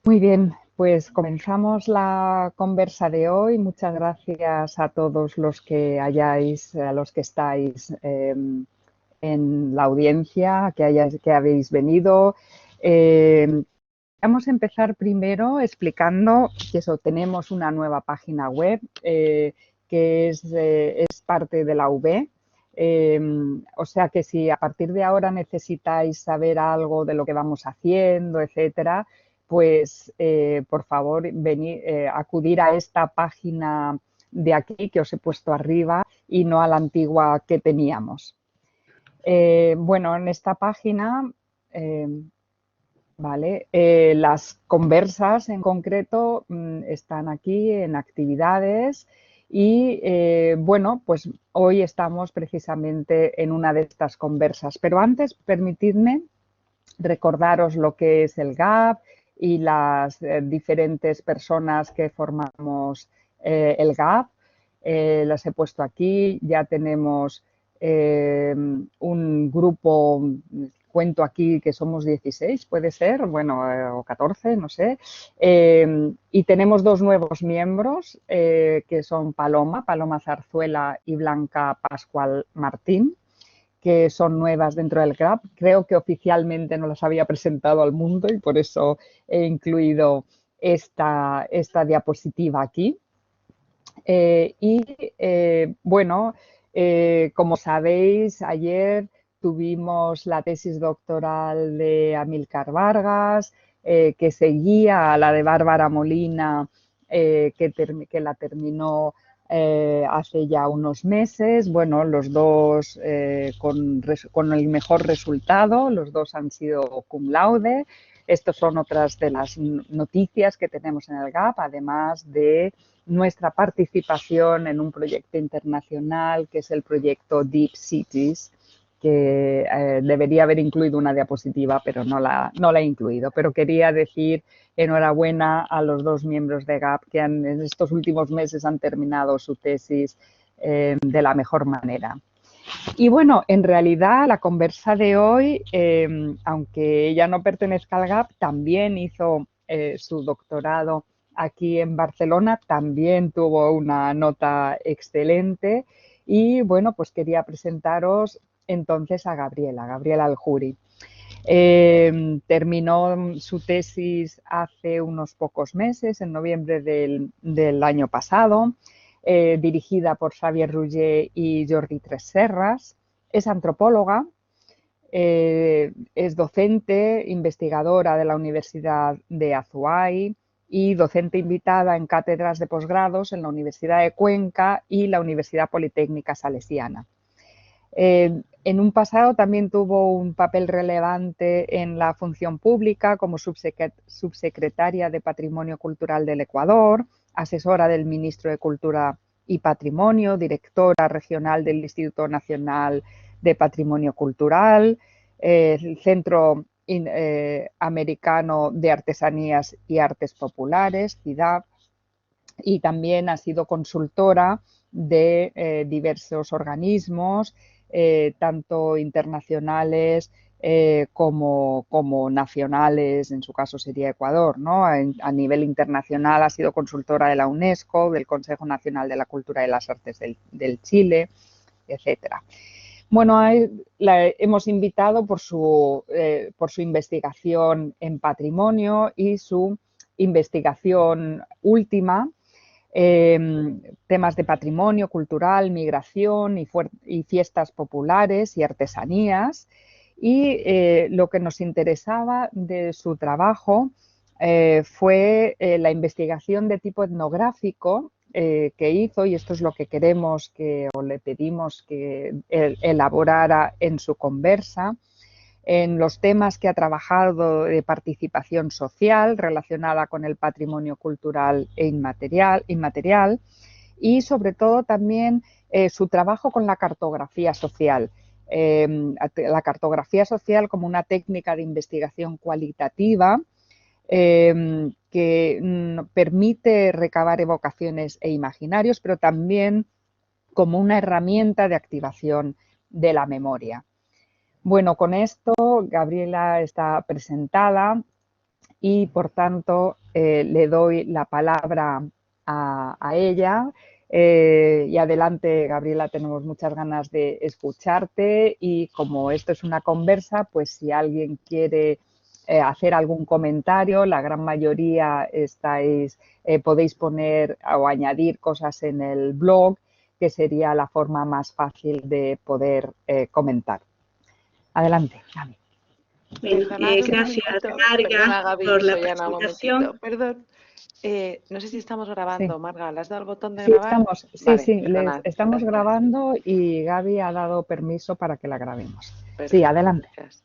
Muy bien, pues comenzamos la conversa de hoy. Muchas gracias a todos los que a los que estáis en la audiencia, que habéis venido. Eh, Vamos a empezar primero explicando que tenemos una nueva página web que es parte de la UB. O sea que si a partir de ahora necesitáis saber algo de lo que vamos haciendo, etcétera, pues por favor acudir a esta página de aquí que os he puesto arriba y no a la antigua que teníamos. Bueno, en esta página eh, vale. Las conversas en concreto están aquí en actividades y bueno, pues hoy estamos precisamente en una de estas conversas. Pero antes, permitidme recordaros lo que es el GAP y las diferentes personas que formamos el GAP. Las he puesto aquí, ya tenemos un grupo, cuento aquí que somos 16, puede ser, bueno, o 14, no sé. Y tenemos dos nuevos miembros que son Paloma Zarzuela y Blanca Pascual Martín, que son nuevas dentro del GRAP. Creo que oficialmente no las había presentado al mundo y por eso he incluido esta diapositiva aquí. Bueno, como sabéis, ayer tuvimos la tesis doctoral de Amílcar Vargas, que seguía a la de Bárbara Molina, que la terminó hace ya unos meses. Bueno, los dos con el mejor resultado, los dos han sido cum laude. Estas son otras de las noticias que tenemos en el GAP, además de nuestra participación en un proyecto internacional que es el proyecto Deep Cities, que debería haber incluido una diapositiva, pero no la he incluido. Pero quería decir enhorabuena a los dos miembros de GAP que en estos últimos meses han terminado su tesis de la mejor manera. Y bueno, en realidad la conversa de hoy, aunque ella no pertenezca al GAP, también hizo su doctorado aquí en Barcelona, también tuvo una nota excelente y bueno, pues quería presentaros entonces a Gabriela Aljuri. Terminó su tesis hace unos pocos meses, en noviembre del año pasado, dirigida por Xavier Roger y Jordi Tresserras. Es antropóloga, es docente, investigadora de la Universidad de Azuay y docente invitada en cátedras de posgrados en la Universidad de Cuenca y la Universidad Politécnica Salesiana. En un pasado también tuvo un papel relevante en la función pública como subsecretaria de Patrimonio Cultural del Ecuador, asesora del ministro de Cultura y Patrimonio, directora regional del Instituto Nacional de Patrimonio Cultural, el Centro Americano de Artesanías y Artes Populares, CIDAP, y también ha sido consultora de diversos organismos, tanto internacionales como nacionales, en su caso sería Ecuador, ¿no? A nivel internacional ha sido consultora de la UNESCO, del Consejo Nacional de la Cultura y las Artes del Chile, etcétera. Bueno, la hemos invitado por su investigación en patrimonio y su investigación última, temas de patrimonio cultural, migración y fiestas populares y artesanías. Y lo que nos interesaba de su trabajo fue la investigación de tipo etnográfico que hizo, y esto es lo que queremos o le pedimos que elaborara en su conversa, en los temas que ha trabajado de participación social relacionada con el patrimonio cultural e inmaterial y sobre todo también su trabajo con la cartografía social. La cartografía social como una técnica de investigación cualitativa que permite recabar evocaciones e imaginarios, pero también como una herramienta de activación de la memoria. Bueno, con esto Gabriela está presentada y por tanto le doy la palabra a ella. Y adelante, Gabriela, tenemos muchas ganas de escucharte y como esto es una conversa, pues si alguien quiere hacer algún comentario, la gran mayoría podéis poner o añadir cosas en el blog, que sería la forma más fácil de poder comentar. Adelante, Gaby. Bueno, gracias, Marga, perdona, Gaby, por la soy Ana, un presentación. momentito. Perdón. No sé si estamos grabando, Sí. Marga. ¿Le has dado el botón de Sí, grabar? Estamos Gracias. grabando y Gaby ha dado permiso para que la grabemos. Perfecto, sí, adelante. Gracias.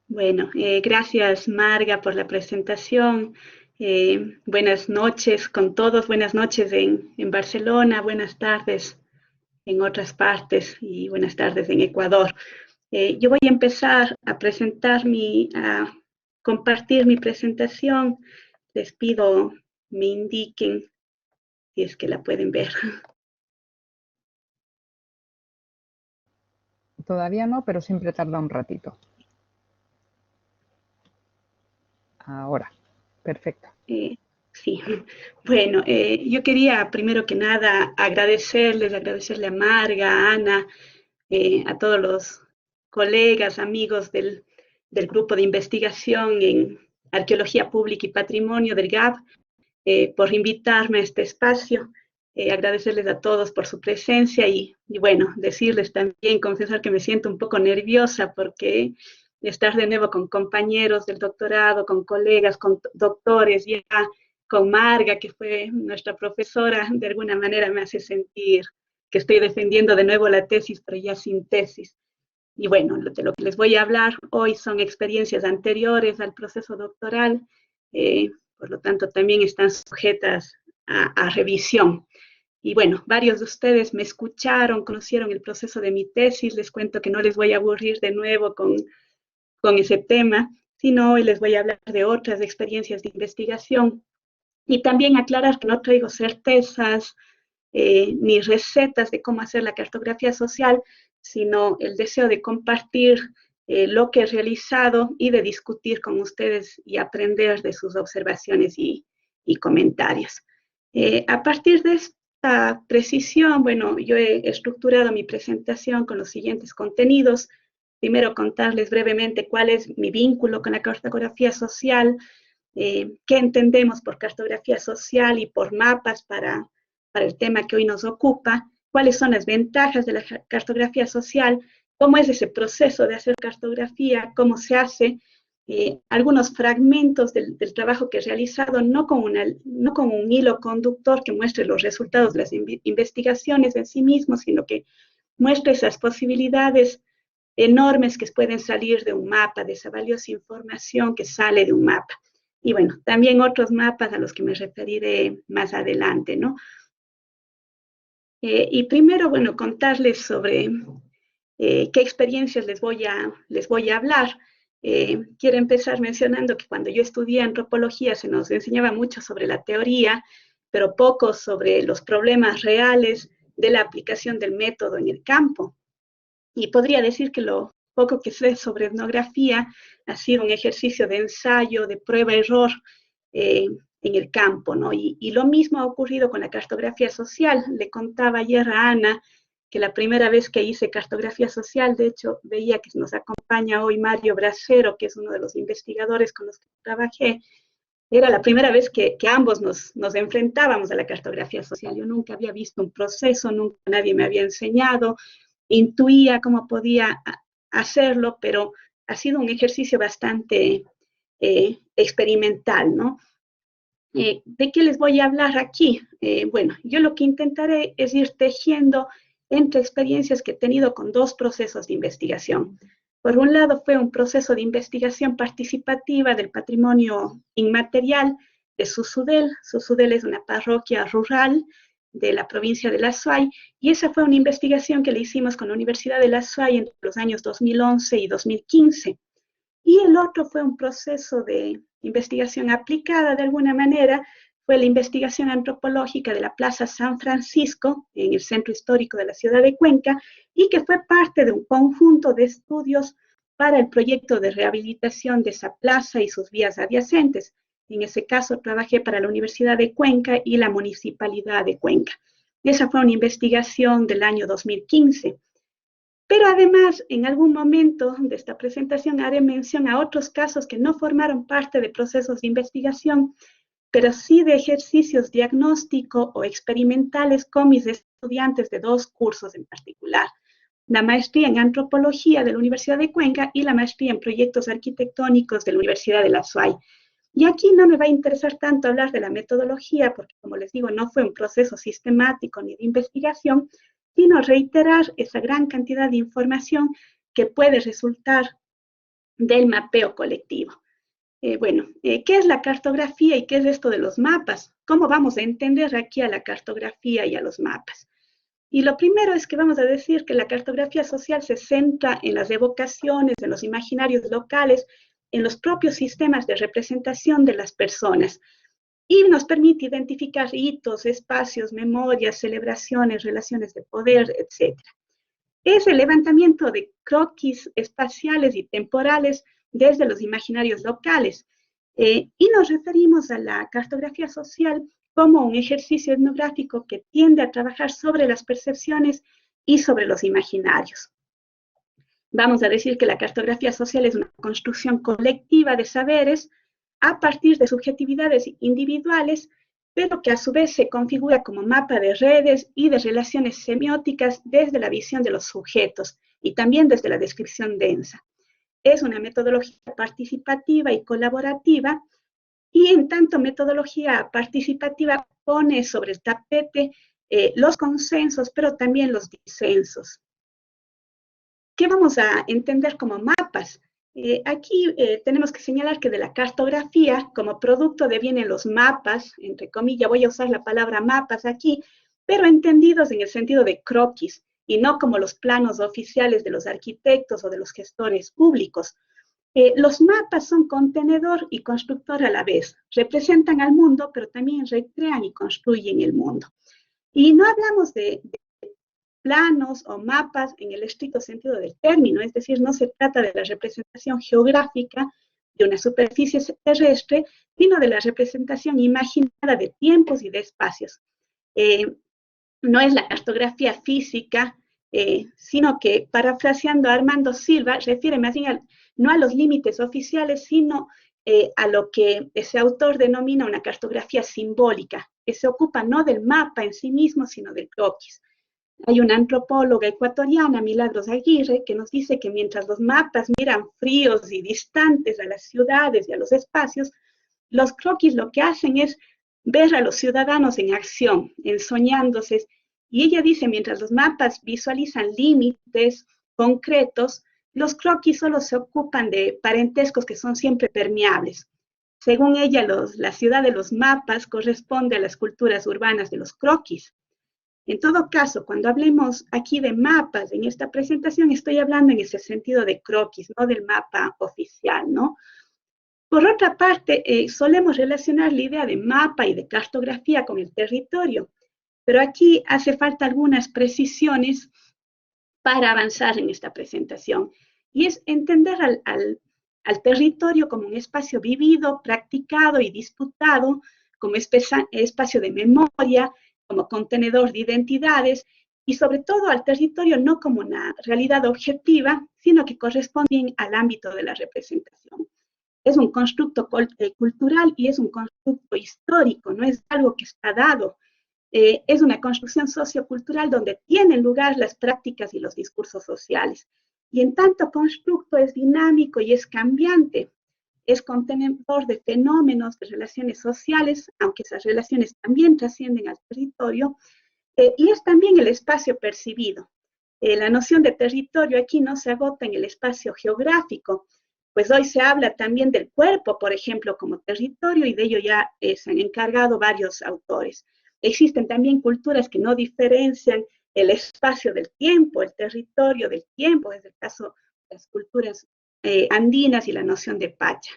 Bueno, gracias, Marga, por la presentación. Buenas noches con todos, buenas noches en Barcelona, buenas tardes en otras partes y buenas tardes en Ecuador. Yo voy a empezar a a compartir mi presentación. Les pido me indiquen si es que la pueden ver. Todavía no, pero siempre tarda un ratito. Ahora, perfecto. Sí, bueno, yo quería primero que nada agradecerle a Marga, a Ana, a todos los colegas, amigos del grupo de investigación en Arqueología Pública y Patrimonio del GAP por invitarme a este espacio. Agradecerles a todos por su presencia y bueno, decirles también, confesar que me siento un poco nerviosa porque estar de nuevo con compañeros del doctorado, con colegas, con doctores, ya con Marga, que fue nuestra profesora, de alguna manera me hace sentir que estoy defendiendo de nuevo la tesis, pero ya sin tesis. Y bueno, de lo que les voy a hablar hoy son experiencias anteriores al proceso doctoral, por lo tanto también están sujetas a revisión. Y bueno, varios de ustedes me escucharon, conocieron el proceso de mi tesis, les cuento que no les voy a aburrir de nuevo con ese tema, sino hoy les voy a hablar de otras experiencias de investigación y también aclarar que no traigo certezas ni recetas de cómo hacer la cartografía social, sino el deseo de compartir lo que he realizado y de discutir con ustedes y aprender de sus observaciones y comentarios. A partir de esta precisión, bueno, yo he estructurado mi presentación con los siguientes contenidos. Primero, contarles brevemente cuál es mi vínculo con la cartografía social, qué entendemos por cartografía social y por mapas para el tema que hoy nos ocupa, cuáles son las ventajas de la cartografía social, cómo es ese proceso de hacer cartografía, cómo se hace, algunos fragmentos del trabajo que he realizado, no con un hilo conductor que muestre los resultados de las investigaciones en sí mismos, sino que muestre esas posibilidades enormes que pueden salir de un mapa, de esa valiosa información que sale de un mapa. Y bueno, también otros mapas a los que me referiré más adelante, ¿no? Y primero, bueno, contarles sobre qué experiencias les voy a hablar. Quiero empezar mencionando que cuando yo estudié antropología se nos enseñaba mucho sobre la teoría, pero poco sobre los problemas reales de la aplicación del método en el campo. Y podría decir que lo poco que sé sobre etnografía ha sido un ejercicio de ensayo, de prueba-error en el campo, ¿no? Y lo mismo ha ocurrido con la cartografía social. Le contaba ayer a Ana que la primera vez que hice cartografía social, de hecho, veía que nos acompaña hoy Mario Bracero, que es uno de los investigadores con los que trabajé, era la primera vez que ambos nos enfrentábamos a la cartografía social. Yo nunca había visto un proceso, nunca nadie me había enseñado, intuía cómo podía hacerlo, pero ha sido un ejercicio bastante experimental, ¿no? ¿De qué les voy a hablar aquí? Bueno, yo lo que intentaré es ir tejiendo entre experiencias que he tenido con dos procesos de investigación. Por un lado, fue un proceso de investigación participativa del patrimonio inmaterial de Susudel. Susudel es una parroquia rural de la provincia de La Suay, y esa fue una investigación que le hicimos con la Universidad de La Suay entre los años 2011 y 2015. Y el otro fue un proceso de investigación aplicada de alguna manera, fue la investigación antropológica de la Plaza San Francisco, en el centro histórico de la ciudad de Cuenca, y que fue parte de un conjunto de estudios para el proyecto de rehabilitación de esa plaza y sus vías adyacentes. En ese caso trabajé para la Universidad de Cuenca y la Municipalidad de Cuenca. Esa fue una investigación del año 2015. Pero además, en algún momento de esta presentación haré mención a otros casos que no formaron parte de procesos de investigación, pero sí de ejercicios diagnóstico o experimentales con mis estudiantes de 2 cursos en particular. La maestría en antropología de la Universidad de Cuenca y la maestría en proyectos arquitectónicos de la Universidad de la SUAY. Y aquí no me va a interesar tanto hablar de la metodología, porque como les digo, no fue un proceso sistemático ni de investigación, sino reiterar esa gran cantidad de información que puede resultar del mapeo colectivo. ¿Qué es la cartografía y qué es esto de los mapas? ¿Cómo vamos a entender aquí a la cartografía y a los mapas? Y lo primero es que vamos a decir que la cartografía social se centra en las evocaciones, en los imaginarios locales, en los propios sistemas de representación de las personas y nos permite identificar hitos, espacios, memorias, celebraciones, relaciones de poder, etc. Es el levantamiento de croquis espaciales y temporales desde los imaginarios locales. Y nos referimos a la cartografía social como un ejercicio etnográfico que tiende a trabajar sobre las percepciones y sobre los imaginarios. Vamos a decir que la cartografía social es una construcción colectiva de saberes a partir de subjetividades individuales, pero que a su vez se configura como mapa de redes y de relaciones semióticas desde la visión de los sujetos y también desde la descripción densa. Es una metodología participativa y colaborativa, y en tanto metodología participativa pone sobre el tapete los consensos, pero también los disensos. ¿Qué vamos a entender como mapas? Aquí tenemos que señalar que de la cartografía, como producto devienen los mapas, entre comillas, voy a usar la palabra mapas aquí, pero entendidos en el sentido de croquis, y no como los planos oficiales de los arquitectos o de los gestores públicos. Los mapas son contenedor y constructor a la vez, representan al mundo, pero también recrean y construyen el mundo. Y no hablamos de planos o mapas en el estricto sentido del término, es decir, no se trata de la representación geográfica de una superficie terrestre, sino de la representación imaginada de tiempos y de espacios. No es la cartografía física, sino que, parafraseando a Armando Silva, refiere más bien no a los límites oficiales, sino a lo que ese autor denomina una cartografía simbólica, que se ocupa no del mapa en sí mismo, sino del croquis. Hay una antropóloga ecuatoriana, Milagros Aguirre, que nos dice que mientras los mapas miran fríos y distantes a las ciudades y a los espacios, los croquis lo que hacen es ver a los ciudadanos en acción, ensoñándose. Y ella dice, mientras los mapas visualizan límites concretos, los croquis solo se ocupan de parentescos que son siempre permeables. Según ella, la ciudad de los mapas corresponde a las culturas urbanas de los croquis. En todo caso, cuando hablemos aquí de mapas en esta presentación, estoy hablando en ese sentido de croquis, no del mapa oficial, ¿no? Por otra parte, solemos relacionar la idea de mapa y de cartografía con el territorio, pero aquí hace falta algunas precisiones para avanzar en esta presentación, y es entender al territorio como un espacio vivido, practicado y disputado, como espacio de memoria, como contenedor de identidades, y sobre todo al territorio no como una realidad objetiva, sino que corresponde al ámbito de la representación. Es un constructo cultural y es un constructo histórico, no es algo que está dado. Es una construcción sociocultural donde tienen lugar las prácticas y los discursos sociales. Y en tanto constructo es dinámico y es cambiante. Es contenedor de fenómenos, de relaciones sociales, aunque esas relaciones también trascienden al territorio, y es también el espacio percibido. La noción de territorio aquí no se agota en el espacio geográfico, pues hoy se habla también del cuerpo, por ejemplo, como territorio, y de ello ya se han encargado varios autores. Existen también culturas que no diferencian el espacio del tiempo, el territorio del tiempo, es el caso de las culturas andinas y la noción de Pacha.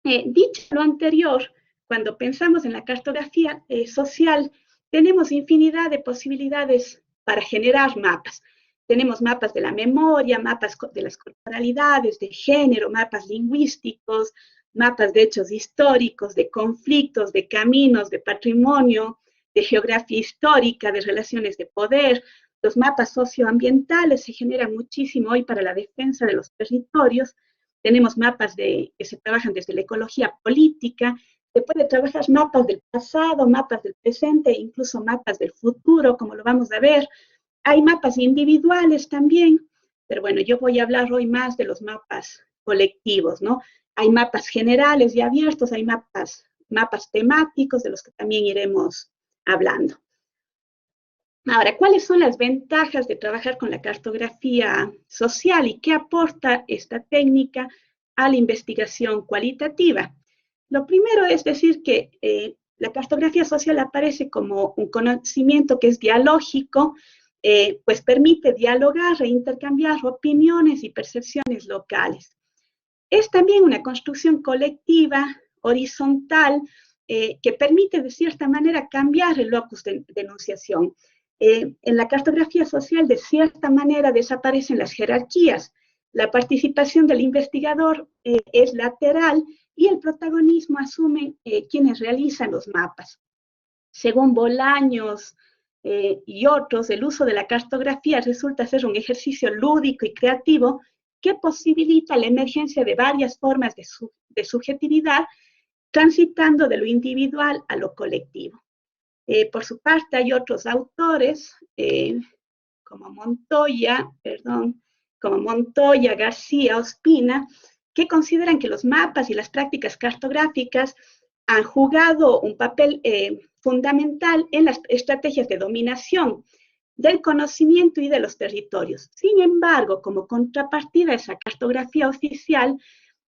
Dicho lo anterior, cuando pensamos en la cartografía social, tenemos infinidad de posibilidades para generar mapas. tenemos mapas de la memoria, mapas de las corporalidades, de género, mapas lingüísticos, mapas de hechos históricos, de conflictos, de caminos, de patrimonio, de geografía histórica, de relaciones de poder. Los mapas socioambientales se generan muchísimo hoy para la defensa de los territorios. Tenemos mapas que se trabajan desde la ecología política. Se puede trabajar mapas del pasado, mapas del presente, incluso mapas del futuro, como lo vamos a ver. Hay mapas individuales también, pero bueno, yo voy a hablar hoy más de los mapas colectivos, ¿no? Hay mapas generales y abiertos, hay mapas temáticos de los que también iremos hablando. Ahora, ¿cuáles son las ventajas de trabajar con la cartografía social y qué aporta esta técnica a la investigación cualitativa? Lo primero es decir que la cartografía social aparece como un conocimiento que es dialógico, pues permite dialogar e intercambiar opiniones y percepciones locales. Es también una construcción colectiva, horizontal, que permite de cierta manera cambiar el locus de enunciación. En la cartografía social, de cierta manera, desaparecen las jerarquías. La participación del investigador es lateral y el protagonismo asumen quienes realizan los mapas. Según Bolaños y otros, el uso de la cartografía resulta ser un ejercicio lúdico y creativo que posibilita la emergencia de varias formas de subjetividad, transitando de lo individual a lo colectivo. Por su parte, hay otros autores, como Montoya, García, Ospina, que consideran que los mapas y las prácticas cartográficas han jugado un papel fundamental en las estrategias de dominación del conocimiento y de los territorios. Sin embargo, como contrapartida a esa cartografía oficial,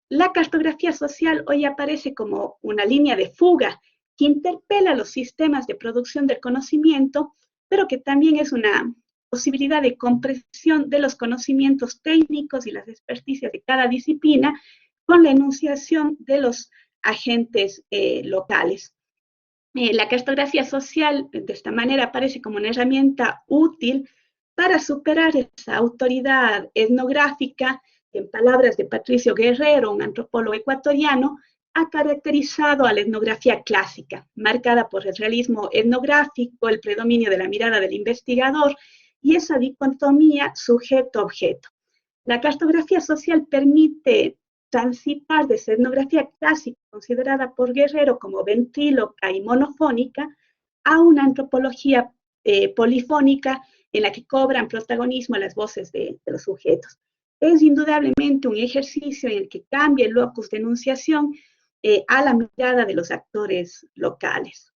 la cartografía social hoy aparece como una línea de fuga que interpela los sistemas de producción del conocimiento, pero que también es una posibilidad de comprensión de los conocimientos técnicos y las experticias de cada disciplina con la enunciación de los agentes locales. La cartografía social de esta manera aparece como una herramienta útil para superar esa autoridad etnográfica que, en palabras de Patricio Guerrero, un antropólogo ecuatoriano, ha caracterizado a la etnografía clásica, marcada por el realismo etnográfico, el predominio de la mirada del investigador y esa dicotomía sujeto-objeto. La cartografía social permite transitar de esa etnografía clásica, considerada por Guerrero como ventríloca y monofónica, a una antropología polifónica en la que cobran protagonismo las voces de los sujetos. Es indudablemente un ejercicio en el que cambia el locus de enunciación a la mirada de los actores locales.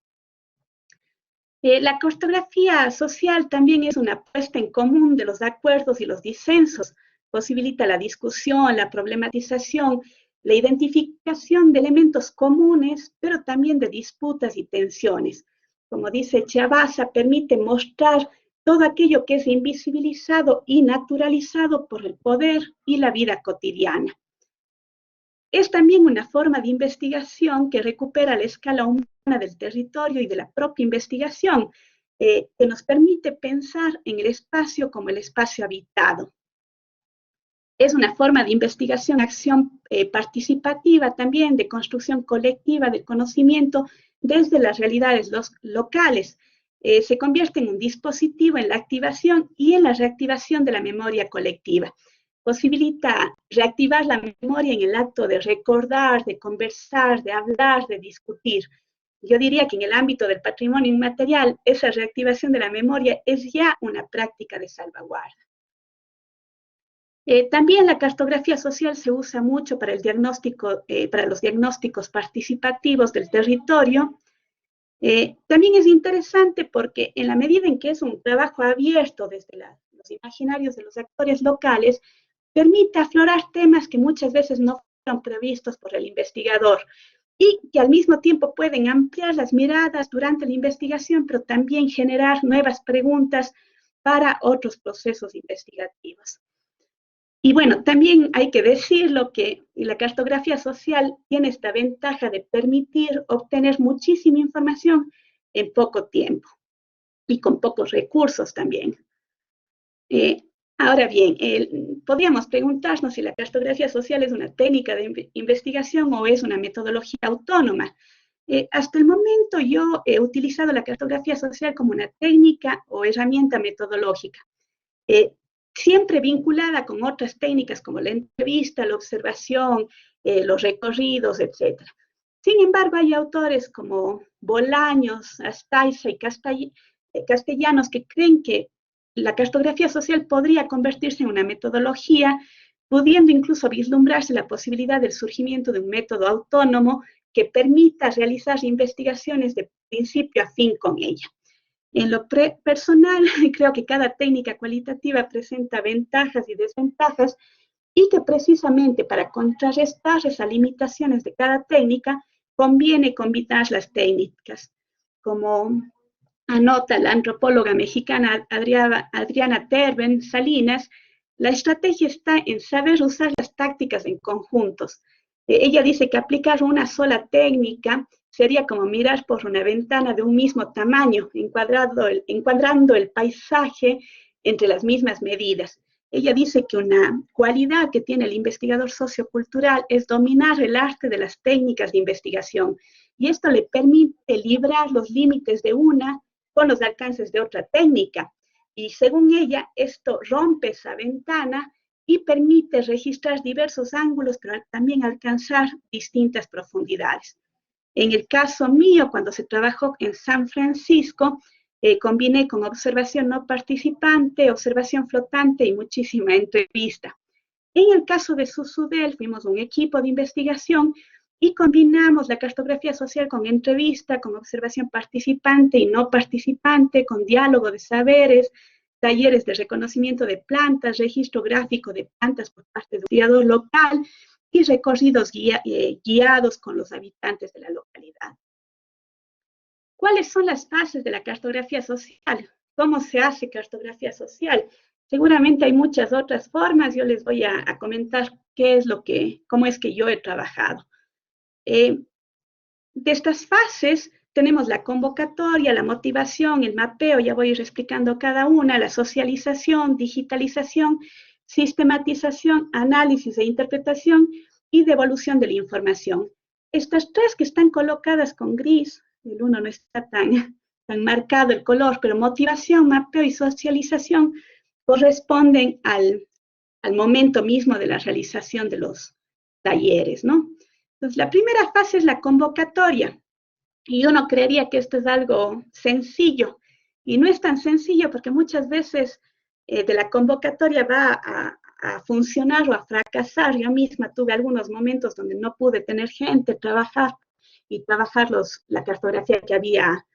La cartografía social también es una puesta en común de los acuerdos y los disensos, posibilita la discusión, la problematización, la identificación de elementos comunes, pero también de disputas y tensiones. Como dice Chiavasa, permite mostrar todo aquello que es invisibilizado y naturalizado por el poder y la vida cotidiana. Es también una forma de investigación que recupera la escala humana del territorio y de la propia investigación, que nos permite pensar en el espacio como el espacio habitado. Es una forma de investigación, acción participativa también, de construcción colectiva del conocimiento desde las realidades locales. Se convierte en un dispositivo en la activación y en la reactivación de la memoria colectiva. Posibilita reactivar la memoria en el acto de recordar, de conversar, de hablar, de discutir. Yo diría que en el ámbito del patrimonio inmaterial, esa reactivación de la memoria es ya una práctica de salvaguarda. También la cartografía social se usa mucho para el diagnóstico, para los diagnósticos participativos del territorio. También es interesante porque en la medida en que es un trabajo abierto desde los imaginarios de los actores locales, permite aflorar temas que muchas veces no fueron previstos por el investigador y que al mismo tiempo pueden ampliar las miradas durante la investigación, pero también generar nuevas preguntas para otros procesos investigativos. Y bueno, también hay que decirlo que la cartografía social tiene esta ventaja de permitir obtener muchísima información en poco tiempo y con pocos recursos también. Ahora bien, podríamos preguntarnos si la cartografía social es una técnica de investigación o es una metodología autónoma. Hasta el momento yo he utilizado la cartografía social como una técnica o herramienta metodológica, siempre vinculada con otras técnicas como la entrevista, la observación, los recorridos, etc. Sin embargo, hay autores como Bolaños, Astaiza y Castellanos que creen que la cartografía social podría convertirse en una metodología, pudiendo incluso vislumbrarse la posibilidad del surgimiento de un método autónomo que permita realizar investigaciones de principio a fin con ella. En lo personal, creo que cada técnica cualitativa presenta ventajas y desventajas y que precisamente para contrarrestar esas limitaciones de cada técnica conviene combinar las técnicas. Como anota la antropóloga mexicana Adriana Terben Salinas, la estrategia está en saber usar las tácticas en conjuntos. Ella dice que aplicar una sola técnica sería como mirar por una ventana de un mismo tamaño, encuadrando el paisaje entre las mismas medidas. Ella dice que una cualidad que tiene el investigador sociocultural es dominar el arte de las técnicas de investigación, y esto le permite librar los límites de una con los alcances de otra técnica. Y según ella, esto rompe esa ventana y permite registrar diversos ángulos, pero también alcanzar distintas profundidades. En el caso mío, cuando se trabajó en San Francisco, combiné con observación no participante, observación flotante y muchísima entrevista. En el caso de Susudel, fuimos un equipo de investigación y combinamos la cartografía social con entrevista, con observación participante y no participante, con diálogo de saberes, talleres de reconocimiento de plantas, registro gráfico de plantas por parte de un investigador local y recorridos guiados con los habitantes de la localidad. ¿Cuáles son las fases de la cartografía social? ¿Cómo se hace cartografía social? Seguramente hay muchas otras formas, yo les voy a comentar cómo es que yo he trabajado. De estas fases tenemos la convocatoria, la motivación, el mapeo, ya voy a ir explicando cada una, la socialización, digitalización, sistematización, análisis e interpretación y devolución de la información. Estas tres que están colocadas con gris, el uno no está tan marcado el color, pero motivación, mapeo y socialización corresponden al momento mismo de la realización de los talleres, ¿no? Entonces, la primera fase es la convocatoria, y uno creería que esto es algo sencillo, y no es tan sencillo porque muchas veces de la convocatoria va a funcionar o a fracasar. Yo misma tuve algunos momentos donde no pude tener gente, trabajar la cartografía que había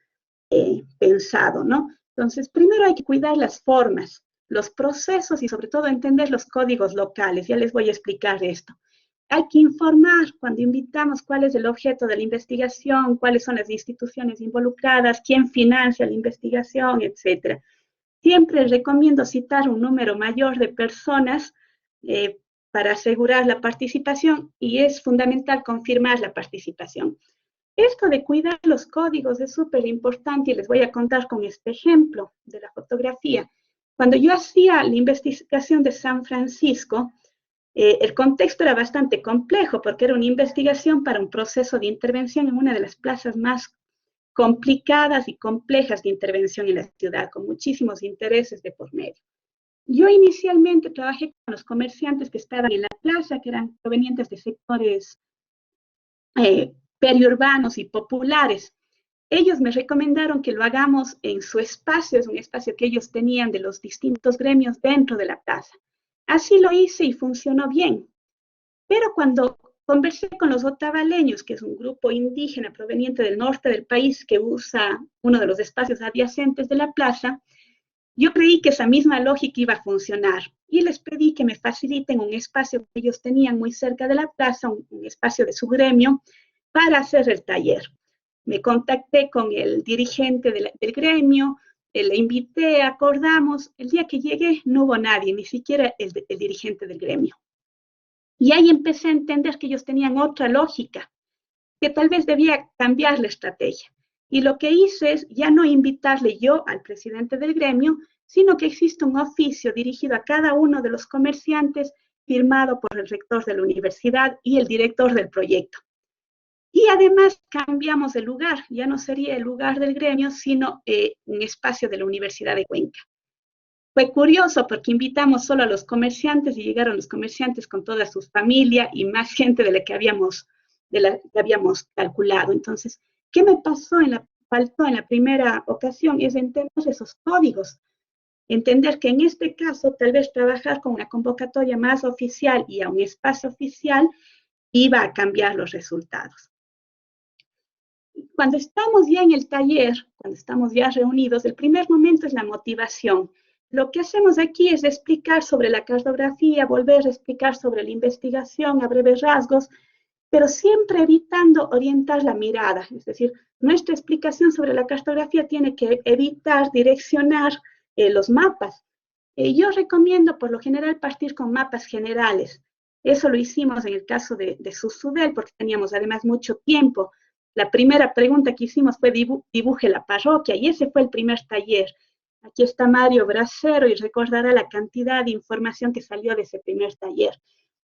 pensado, ¿no? Entonces, primero hay que cuidar las formas, los procesos y sobre todo entender los códigos locales. Ya les voy a explicar esto. Hay que informar cuando invitamos cuál es el objeto de la investigación, cuáles son las instituciones involucradas, quién financia la investigación, etc. Siempre recomiendo citar un número mayor de personas para asegurar la participación, y es fundamental confirmar la participación. Esto de cuidar los códigos es súper importante y les voy a contar con este ejemplo de la fotografía. Cuando yo hacía la investigación de San Francisco, el contexto era bastante complejo porque era una investigación para un proceso de intervención en una de las plazas más complicadas y complejas de intervención en la ciudad, con muchísimos intereses de por medio. Yo inicialmente trabajé con los comerciantes que estaban en la plaza, que eran provenientes de sectores periurbanos y populares. Ellos me recomendaron que lo hagamos en su espacio, es un espacio que ellos tenían de los distintos gremios dentro de la plaza. Así lo hice y funcionó bien. Pero cuando conversé con los otavaleños, que es un grupo indígena proveniente del norte del país que usa uno de los espacios adyacentes de la plaza, yo creí que esa misma lógica iba a funcionar y les pedí que me faciliten un espacio que ellos tenían muy cerca de la plaza, un espacio de su gremio, para hacer el taller. Me contacté con el dirigente del gremio, le invité, acordamos. El día que llegué no hubo nadie, ni siquiera el dirigente del gremio. Y ahí empecé a entender que ellos tenían otra lógica, que tal vez debía cambiar la estrategia. Y lo que hice es ya no invitarle yo al presidente del gremio, sino que existe un oficio dirigido a cada uno de los comerciantes, firmado por el rector de la universidad y el director del proyecto. Y además cambiamos el lugar, ya no sería el lugar del gremio, sino un espacio de la Universidad de Cuenca. Fue curioso porque invitamos solo a los comerciantes y llegaron los comerciantes con toda su familia y más gente de la que habíamos calculado. Entonces, ¿qué me faltó en la primera ocasión? Es entender esos códigos. Entender que en este caso, tal vez trabajar con una convocatoria más oficial y a un espacio oficial iba a cambiar los resultados. Cuando estamos ya en el taller, cuando estamos ya reunidos, el primer momento es la motivación. Lo que hacemos aquí es explicar sobre la cartografía, volver a explicar sobre la investigación a breves rasgos, pero siempre evitando orientar la mirada. Es decir, nuestra explicación sobre la cartografía tiene que evitar direccionar los mapas. Yo recomiendo por lo general partir con mapas generales. Eso lo hicimos en el caso de Susudel porque teníamos además mucho tiempo. La primera pregunta que hicimos fue dibuje la parroquia y ese fue el primer taller. Aquí está Mario Bracero y recordará la cantidad de información que salió de ese primer taller.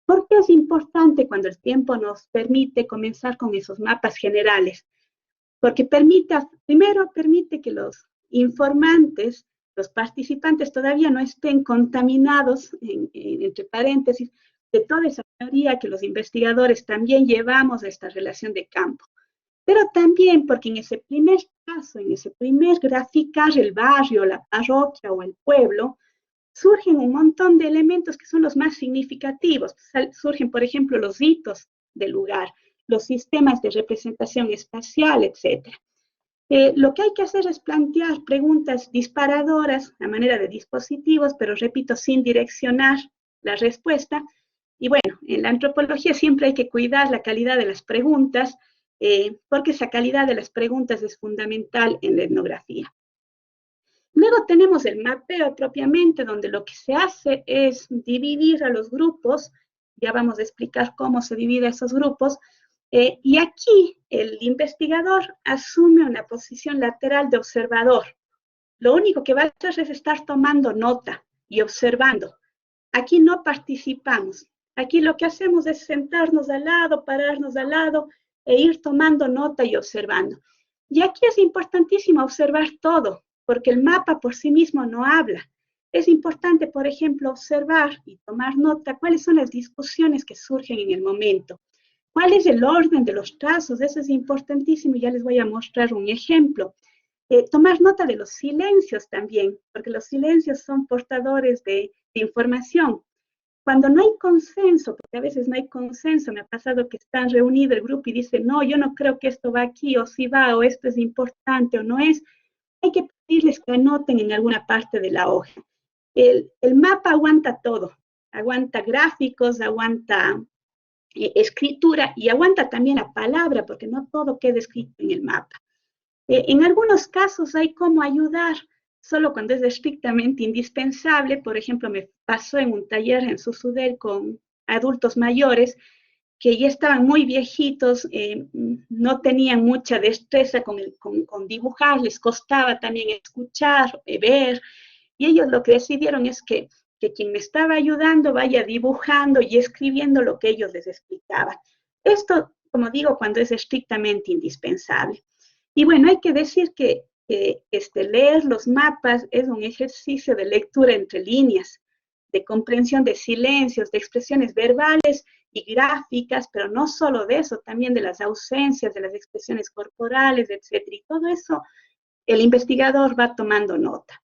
¿Por qué es importante cuando el tiempo nos permite comenzar con esos mapas generales? Porque primero permite que los informantes, los participantes todavía no estén contaminados, entre paréntesis, de toda esa teoría que los investigadores también llevamos a esta relación de campo. Pero también porque en ese primer caso, en ese primer graficar el barrio, la parroquia o el pueblo, surgen un montón de elementos que son los más significativos. Surgen, por ejemplo, los hitos del lugar, los sistemas de representación espacial, etc. Lo que hay que hacer es plantear preguntas disparadoras a manera de dispositivos, pero repito, sin direccionar la respuesta. Y bueno, en la antropología siempre hay que cuidar la calidad de las preguntas, porque esa calidad de las preguntas es fundamental en la etnografía. Luego tenemos el mapeo propiamente, donde lo que se hace es dividir a los grupos, ya vamos a explicar cómo se divide esos grupos, y aquí el investigador asume una posición lateral de observador. Lo único que va a hacer es estar tomando nota y observando. Aquí no participamos. Aquí lo que hacemos es sentarnos al lado, pararnos al lado e ir tomando nota y observando. Y aquí es importantísimo observar todo, porque el mapa por sí mismo no habla. Es importante, por ejemplo, observar y tomar nota cuáles son las discusiones que surgen en el momento. ¿Cuál es el orden de los trazos? Eso es importantísimo y ya les voy a mostrar un ejemplo. Tomar nota de los silencios también, porque los silencios son portadores de información. Cuando no hay consenso, porque a veces no hay consenso, me ha pasado que están reunidos el grupo y dicen, no, yo no creo que esto va aquí, o si va, o esto es importante, o no es, hay que pedirles que anoten en alguna parte de la hoja. El mapa aguanta todo, aguanta gráficos, aguanta escritura y aguanta también la palabra, porque no todo queda escrito en el mapa. En algunos casos hay cómo ayudar, solo cuando es estrictamente indispensable. Por ejemplo, me pasó en un taller en Susudel con adultos mayores que ya estaban muy viejitos, no tenían mucha destreza con dibujar, les costaba también escuchar, ver, y ellos lo que decidieron es que quien me estaba ayudando vaya dibujando y escribiendo lo que ellos les explicaban. Esto, como digo, cuando es estrictamente indispensable. Y bueno, hay que decir que leer los mapas es un ejercicio de lectura entre líneas, de comprensión de silencios, de expresiones verbales y gráficas, pero no solo de eso, también de las ausencias, de las expresiones corporales, etc. Y todo eso el investigador va tomando nota.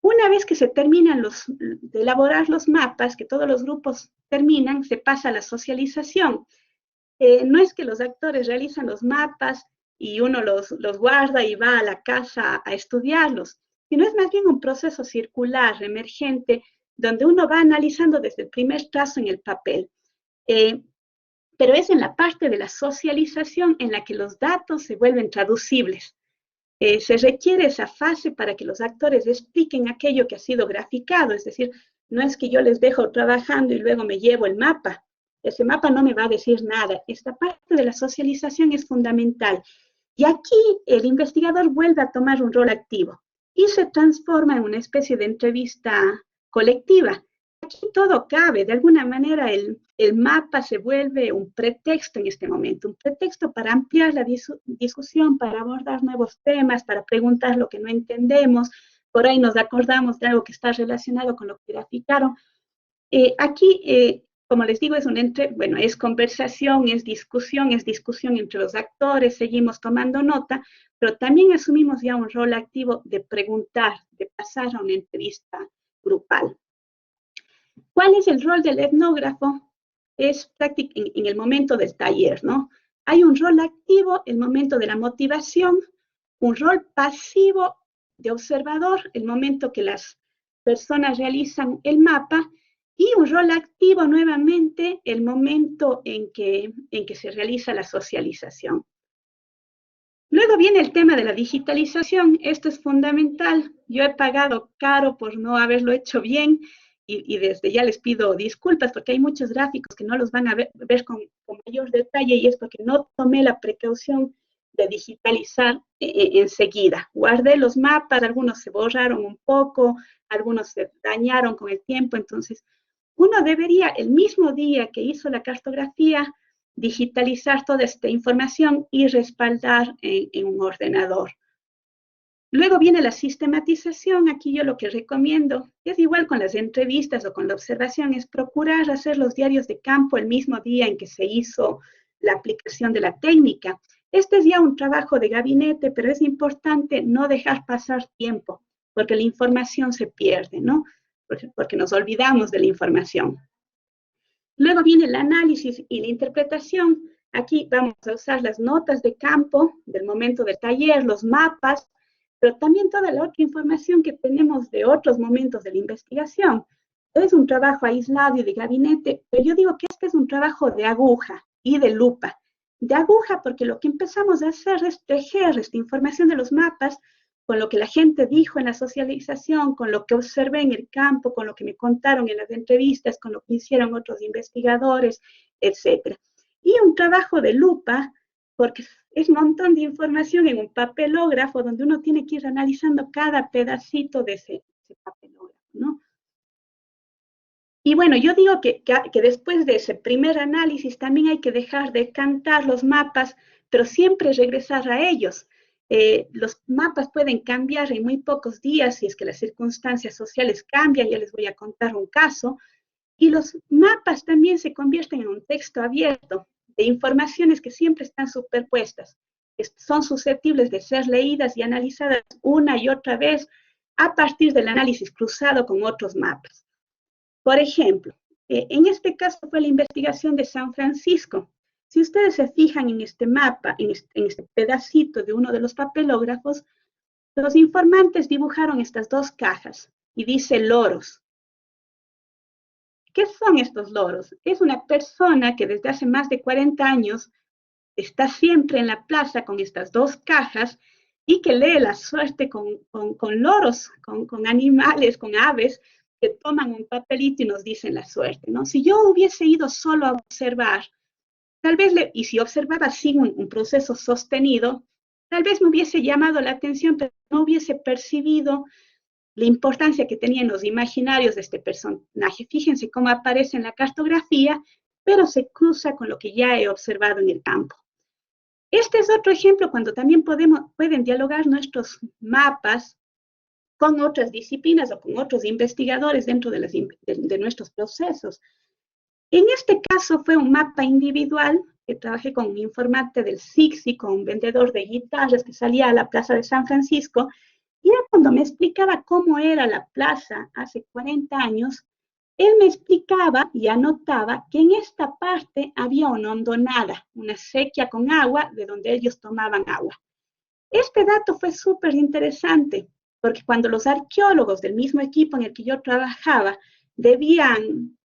Una vez que se terminan de elaborar los mapas, que todos los grupos terminan, se pasa a la socialización. No es que los actores realizan los mapas y uno los guarda y va a la casa a estudiarlos, sino es más bien un proceso circular, emergente, donde uno va analizando desde el primer trazo en el papel. Pero es en la parte de la socialización en la que los datos se vuelven traducibles. Se requiere esa fase para que los actores expliquen aquello que ha sido graficado, es decir, no es que yo les dejo trabajando y luego me llevo el mapa. Ese mapa no me va a decir nada. Esta parte de la socialización es fundamental. Y aquí el investigador vuelve a tomar un rol activo y se transforma en una especie de entrevista colectiva. Aquí todo cabe, de alguna manera el mapa se vuelve un pretexto en este momento, un pretexto para ampliar la discusión, para abordar nuevos temas, para preguntar lo que no entendemos, por ahí nos acordamos de algo que está relacionado con lo que graficaron. Aquí, como les digo, es conversación, es discusión entre los actores, seguimos tomando nota, pero también asumimos ya un rol activo de preguntar, de pasar a una entrevista grupal. ¿Cuál es el rol del etnógrafo? Es en el momento del taller, ¿no? Hay un rol activo, el momento de la motivación, un rol pasivo de observador, el momento que las personas realizan el mapa, y un rol activo nuevamente, el momento en que se realiza la socialización. Luego viene el tema de la digitalización. Esto es fundamental. Yo he pagado caro por no haberlo hecho bien y desde ya les pido disculpas porque hay muchos gráficos que no los van a ver con mayor detalle y es porque no tomé la precaución de digitalizar enseguida. Guardé los mapas, algunos se borraron un poco, algunos se dañaron con el tiempo, entonces uno debería, el mismo día que hizo la cartografía, digitalizar toda esta información y respaldar en un ordenador. Luego viene la sistematización. Aquí yo lo que recomiendo, es igual con las entrevistas o con la observación, es procurar hacer los diarios de campo el mismo día en que se hizo la aplicación de la técnica. Este es ya un trabajo de gabinete, pero es importante no dejar pasar tiempo, porque la información se pierde, ¿no? Porque nos olvidamos de la información. Luego viene el análisis y la interpretación. Aquí vamos a usar las notas de campo del momento del taller, los mapas, pero también toda la otra información que tenemos de otros momentos de la investigación. Es un trabajo aislado y de gabinete, pero yo digo que este es un trabajo de aguja y de lupa. De aguja porque lo que empezamos a hacer es tejer esta información de los mapas con lo que la gente dijo en la socialización, con lo que observé en el campo, con lo que me contaron en las entrevistas, con lo que hicieron otros investigadores, etc. Y un trabajo de lupa, porque es un montón de información en un papelógrafo donde uno tiene que ir analizando cada pedacito de ese papelógrafo, ¿no? Y bueno, yo digo que después de ese primer análisis también hay que dejar de cantar los mapas, pero siempre regresar a ellos. Los mapas pueden cambiar en muy pocos días si es que las circunstancias sociales cambian, ya les voy a contar un caso, y los mapas también se convierten en un texto abierto de informaciones que siempre están superpuestas, que son susceptibles de ser leídas y analizadas una y otra vez a partir del análisis cruzado con otros mapas. Por ejemplo, en este caso fue la investigación de San Francisco. Si ustedes se fijan en este mapa, en este pedacito de uno de los papelógrafos, los informantes dibujaron estas dos cajas y dice loros. ¿Qué son estos loros? Es una persona que desde hace más de 40 años está siempre en la plaza con estas dos cajas y que lee la suerte con loros, con animales, con aves, que toman un papelito y nos dicen la suerte, ¿no? Si yo hubiese ido solo a observar, tal vez, y si observaba sin un proceso sostenido, tal vez me hubiese llamado la atención, pero no hubiese percibido la importancia que tenían los imaginarios de este personaje. Fíjense cómo aparece en la cartografía, pero se cruza con lo que ya he observado en el campo. Este es otro ejemplo cuando también pueden dialogar nuestros mapas con otras disciplinas o con otros investigadores dentro de nuestros procesos. En este caso fue un mapa individual que trabajé con un informante del SICSI, con un vendedor de guitarras que salía a la plaza de San Francisco, y era cuando me explicaba cómo era la plaza hace 40 años, él me explicaba y anotaba que en esta parte había una hondonada, una sequía con agua de donde ellos tomaban agua. Este dato fue súper interesante, porque cuando los arqueólogos del mismo equipo en el que yo trabajaba debían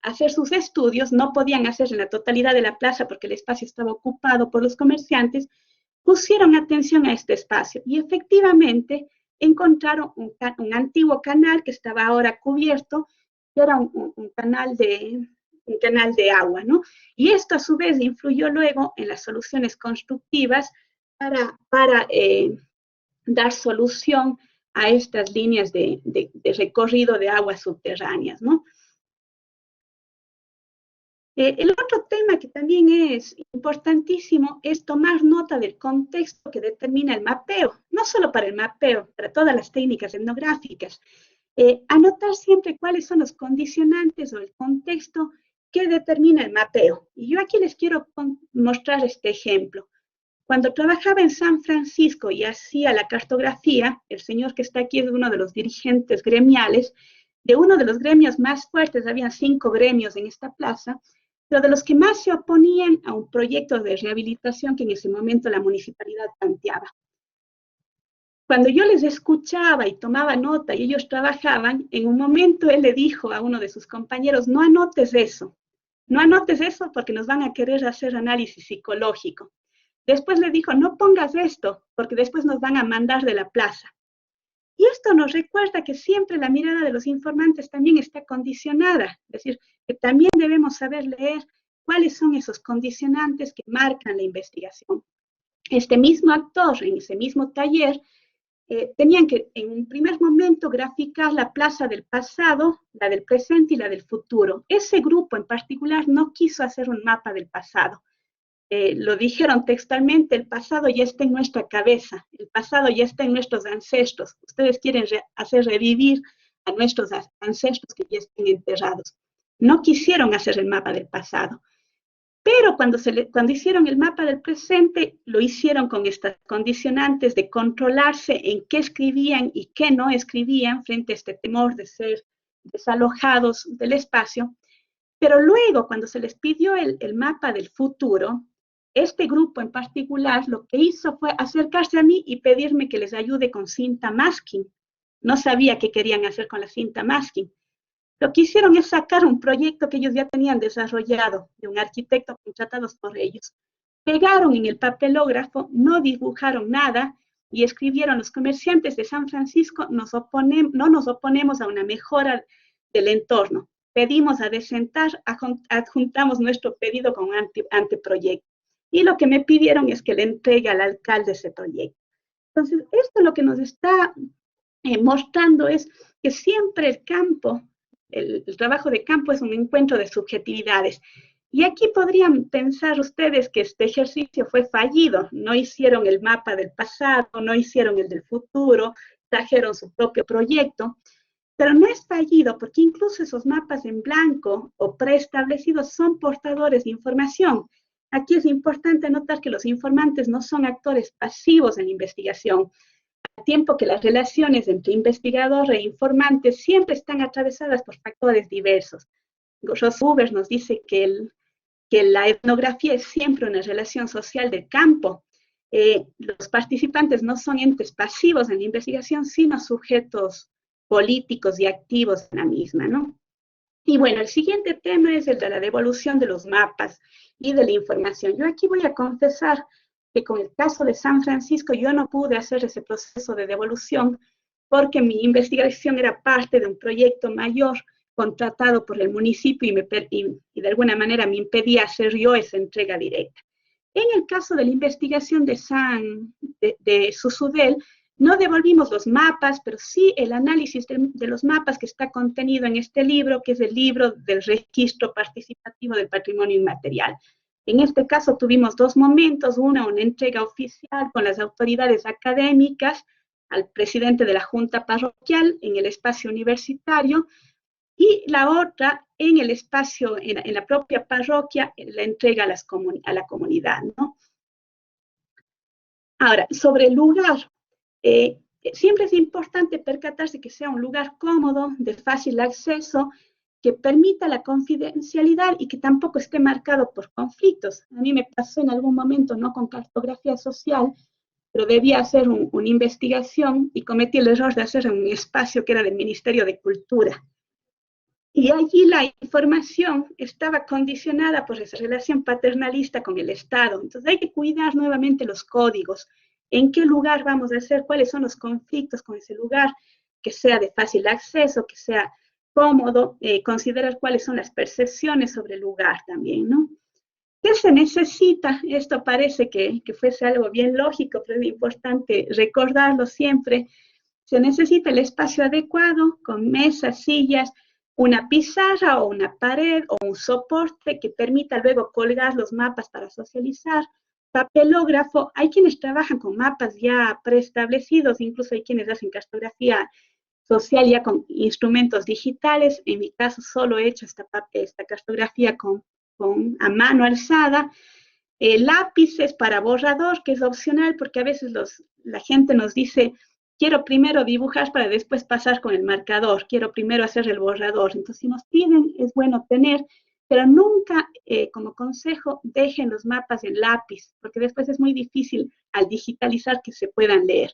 hacer sus estudios, no podían hacer en la totalidad de la plaza porque el espacio estaba ocupado por los comerciantes, pusieron atención a este espacio y efectivamente encontraron un antiguo canal que estaba ahora cubierto, que era un canal de un canal de agua, ¿no? Y esto a su vez influyó luego en las soluciones constructivas para dar solución a estas líneas de recorrido de aguas subterráneas, ¿no? El otro tema que también es importantísimo es tomar nota del contexto que determina el mapeo, no solo para el mapeo, para todas las técnicas etnográficas. Anotar siempre cuáles son los condicionantes o el contexto que determina el mapeo. Y yo aquí les quiero mostrar este ejemplo. Cuando trabajaba en San Francisco y hacía la cartografía, el señor que está aquí es uno de los dirigentes gremiales, de uno de los gremios más fuertes, había 5 gremios en esta plaza, pero de los que más se oponían a un proyecto de rehabilitación que en ese momento la municipalidad planteaba. Cuando yo les escuchaba y tomaba nota y ellos trabajaban, en un momento él le dijo a uno de sus compañeros, no anotes eso porque nos van a querer hacer análisis psicológico. Después le dijo, no pongas esto porque después nos van a mandar de la plaza. Y esto nos recuerda que siempre la mirada de los informantes también está condicionada, es decir, que también debemos saber leer cuáles son esos condicionantes que marcan la investigación. Este mismo actor, en ese mismo taller, tenían que en un primer momento graficar la plaza del pasado, la del presente y la del futuro. Ese grupo en particular no quiso hacer un mapa del pasado. Lo dijeron textualmente, el pasado ya está en nuestra cabeza, el pasado ya está en nuestros ancestros. Ustedes quieren hacer revivir a nuestros ancestros que ya están enterrados. No quisieron hacer el mapa del pasado. Pero cuando hicieron el mapa del presente, lo hicieron con estas condicionantes de controlarse en qué escribían y qué no escribían frente a este temor de ser desalojados del espacio. Pero luego, cuando se les pidió el mapa del futuro, este grupo en particular lo que hizo fue acercarse a mí y pedirme que les ayude con cinta masking. No sabía qué querían hacer con la cinta masking. Lo que hicieron es sacar un proyecto que ellos ya tenían desarrollado, de un arquitecto contratados por ellos. Pegaron en el papelógrafo, no dibujaron nada y escribieron: los comerciantes de San Francisco no nos oponemos a una mejora del entorno. Pedimos adecentar, adjuntamos nuestro pedido con un anteproyecto. Y lo que me pidieron es que le entregue al alcalde ese proyecto. Entonces, esto lo que nos está mostrando es que siempre el campo, el trabajo de campo es un encuentro de subjetividades. Y aquí podrían pensar ustedes que este ejercicio fue fallido. No hicieron el mapa del pasado, no hicieron el del futuro, trajeron su propio proyecto. Pero no es fallido porque incluso esos mapas en blanco o preestablecidos son portadores de información. Aquí es importante notar que los informantes no son actores pasivos en la investigación, al tiempo que las relaciones entre investigador e informante siempre están atravesadas por factores diversos. Ross Huber nos dice que la etnografía es siempre una relación social del campo. Los participantes no son entes pasivos en la investigación, sino sujetos políticos y activos en la misma, ¿no? Y bueno, el siguiente tema es el de la devolución de los mapas y de la información. Yo aquí voy a confesar que con el caso de San Francisco yo no pude hacer ese proceso de devolución porque mi investigación era parte de un proyecto mayor contratado por el municipio y de alguna manera me impedía hacer yo esa entrega directa. En el caso de la investigación de Susudel, no devolvimos los mapas, pero sí el análisis de los mapas que está contenido en este libro, que es el libro del registro participativo del patrimonio inmaterial. En este caso tuvimos 2 momentos, una entrega oficial con las autoridades académicas, al presidente de la Junta Parroquial en el espacio universitario, y la otra en el espacio, en la propia parroquia, la entrega a la comunidad, ¿no? Ahora, sobre el lugar, siempre es importante percatarse que sea un lugar cómodo, de fácil acceso, que permita la confidencialidad y que tampoco esté marcado por conflictos. A mí me pasó en algún momento, no con cartografía social, pero debía hacer una investigación y cometí el error de hacer un espacio que era del Ministerio de Cultura. Y allí la información estaba condicionada por esa relación paternalista con el Estado. Entonces hay que cuidar nuevamente los códigos. ¿En qué lugar vamos a hacer? ¿Cuáles son los conflictos con ese lugar? Que sea de fácil acceso, que sea cómodo considerar cuáles son las percepciones sobre el lugar también, ¿no? ¿Qué se necesita? Esto parece que fuese algo bien lógico, pero es importante recordarlo siempre. Se necesita el espacio adecuado, con mesas, sillas, una pizarra o una pared o un soporte que permita luego colgar los mapas para socializar, papelógrafo. Hay quienes trabajan con mapas ya preestablecidos, incluso hay quienes hacen cartografía social ya con instrumentos digitales. En mi caso solo he hecho esta cartografía a mano alzada. Lápices para borrador, que es opcional porque a veces la gente nos dice, quiero primero dibujar para después pasar con el marcador, quiero primero hacer el borrador. Entonces, si nos piden, es bueno tener, pero nunca, como consejo, dejen los mapas en lápiz, porque después es muy difícil al digitalizar que se puedan leer.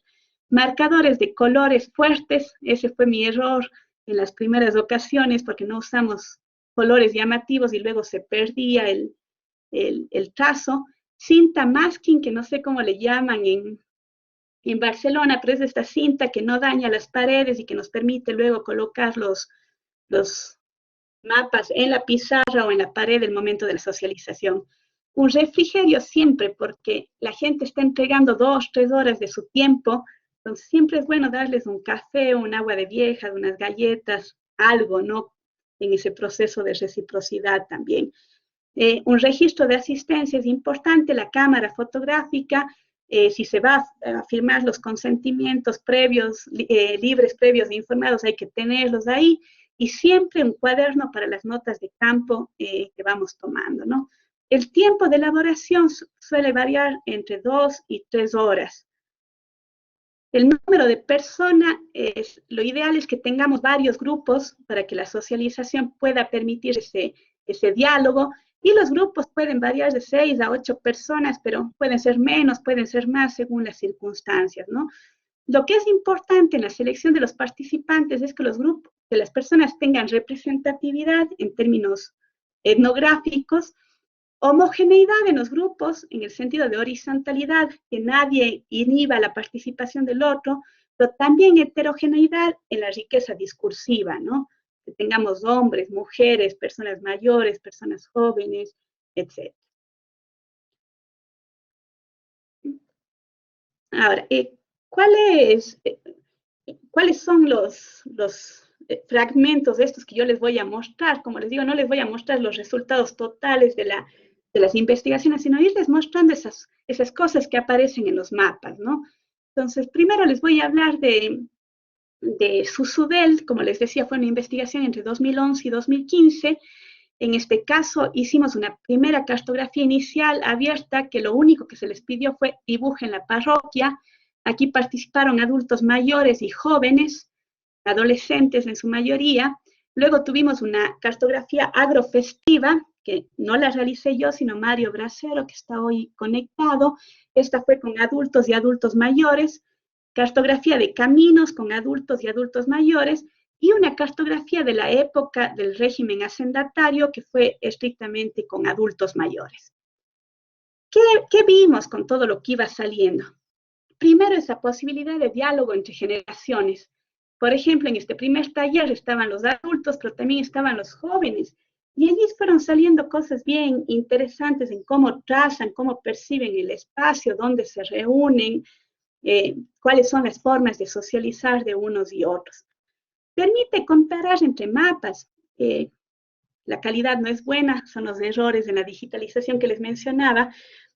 Marcadores de colores fuertes, ese fue mi error en las primeras ocasiones, porque no usamos colores llamativos y luego se perdía el trazo. Cinta masking, que no sé cómo le llaman en Barcelona, pero es esta cinta que no daña las paredes y que nos permite luego colocar los mapas en la pizarra o en la pared el momento de la socialización. Un refrigerio siempre, porque la gente está entregando 2, 3 horas de su tiempo, entonces siempre es bueno darles un café, un agua de viejas, unas galletas, algo, ¿no? En ese proceso de reciprocidad también. Un registro de asistencia es importante, la cámara fotográfica, si se va a firmar los consentimientos previos, libres, previos e informados, hay que tenerlos ahí, y siempre un cuaderno para las notas de campo que vamos tomando, ¿no? El tiempo de elaboración suele variar entre 2 y 3 horas. El número de personas, lo ideal es que tengamos varios grupos para que la socialización pueda permitir ese diálogo, y los grupos pueden variar de 6 a 8 personas, pero pueden ser menos, pueden ser más según las circunstancias, ¿no? Lo que es importante en la selección de los participantes es que los grupos, que las personas tengan representatividad en términos etnográficos, homogeneidad en los grupos, en el sentido de horizontalidad, que nadie inhiba la participación del otro, pero también heterogeneidad en la riqueza discursiva, ¿no? Que tengamos hombres, mujeres, personas mayores, personas jóvenes, etc. Ahora, ¿cuáles son los fragmentos de estos que yo les voy a mostrar? Como les digo, no les voy a mostrar los resultados totales de las investigaciones, sino irles mostrando esas cosas que aparecen en los mapas, ¿no? Entonces, primero les voy a hablar de Susudel. Como les decía, fue una investigación entre 2011 y 2015. En este caso, hicimos una primera cartografía inicial abierta, que lo único que se les pidió fue dibujen la parroquia. Aquí participaron adultos mayores y jóvenes, adolescentes en su mayoría. Luego tuvimos una cartografía agrofestiva, que no la realicé yo, sino Mario Bracero, que está hoy conectado. Esta fue con adultos y adultos mayores. Cartografía de caminos con adultos y adultos mayores, y una cartografía de la época del régimen hacendatario, que fue estrictamente con adultos mayores. ¿Qué vimos con todo lo que iba saliendo? Primero, esa posibilidad de diálogo entre generaciones. Por ejemplo, en este primer taller estaban los adultos, pero también estaban los jóvenes, y allí fueron saliendo cosas bien interesantes en cómo trazan, cómo perciben el espacio, dónde se reúnen, cuáles son las formas de socializar de unos y otros. Permite comparar entre mapas. La calidad no es buena, son los errores en la digitalización que les mencionaba,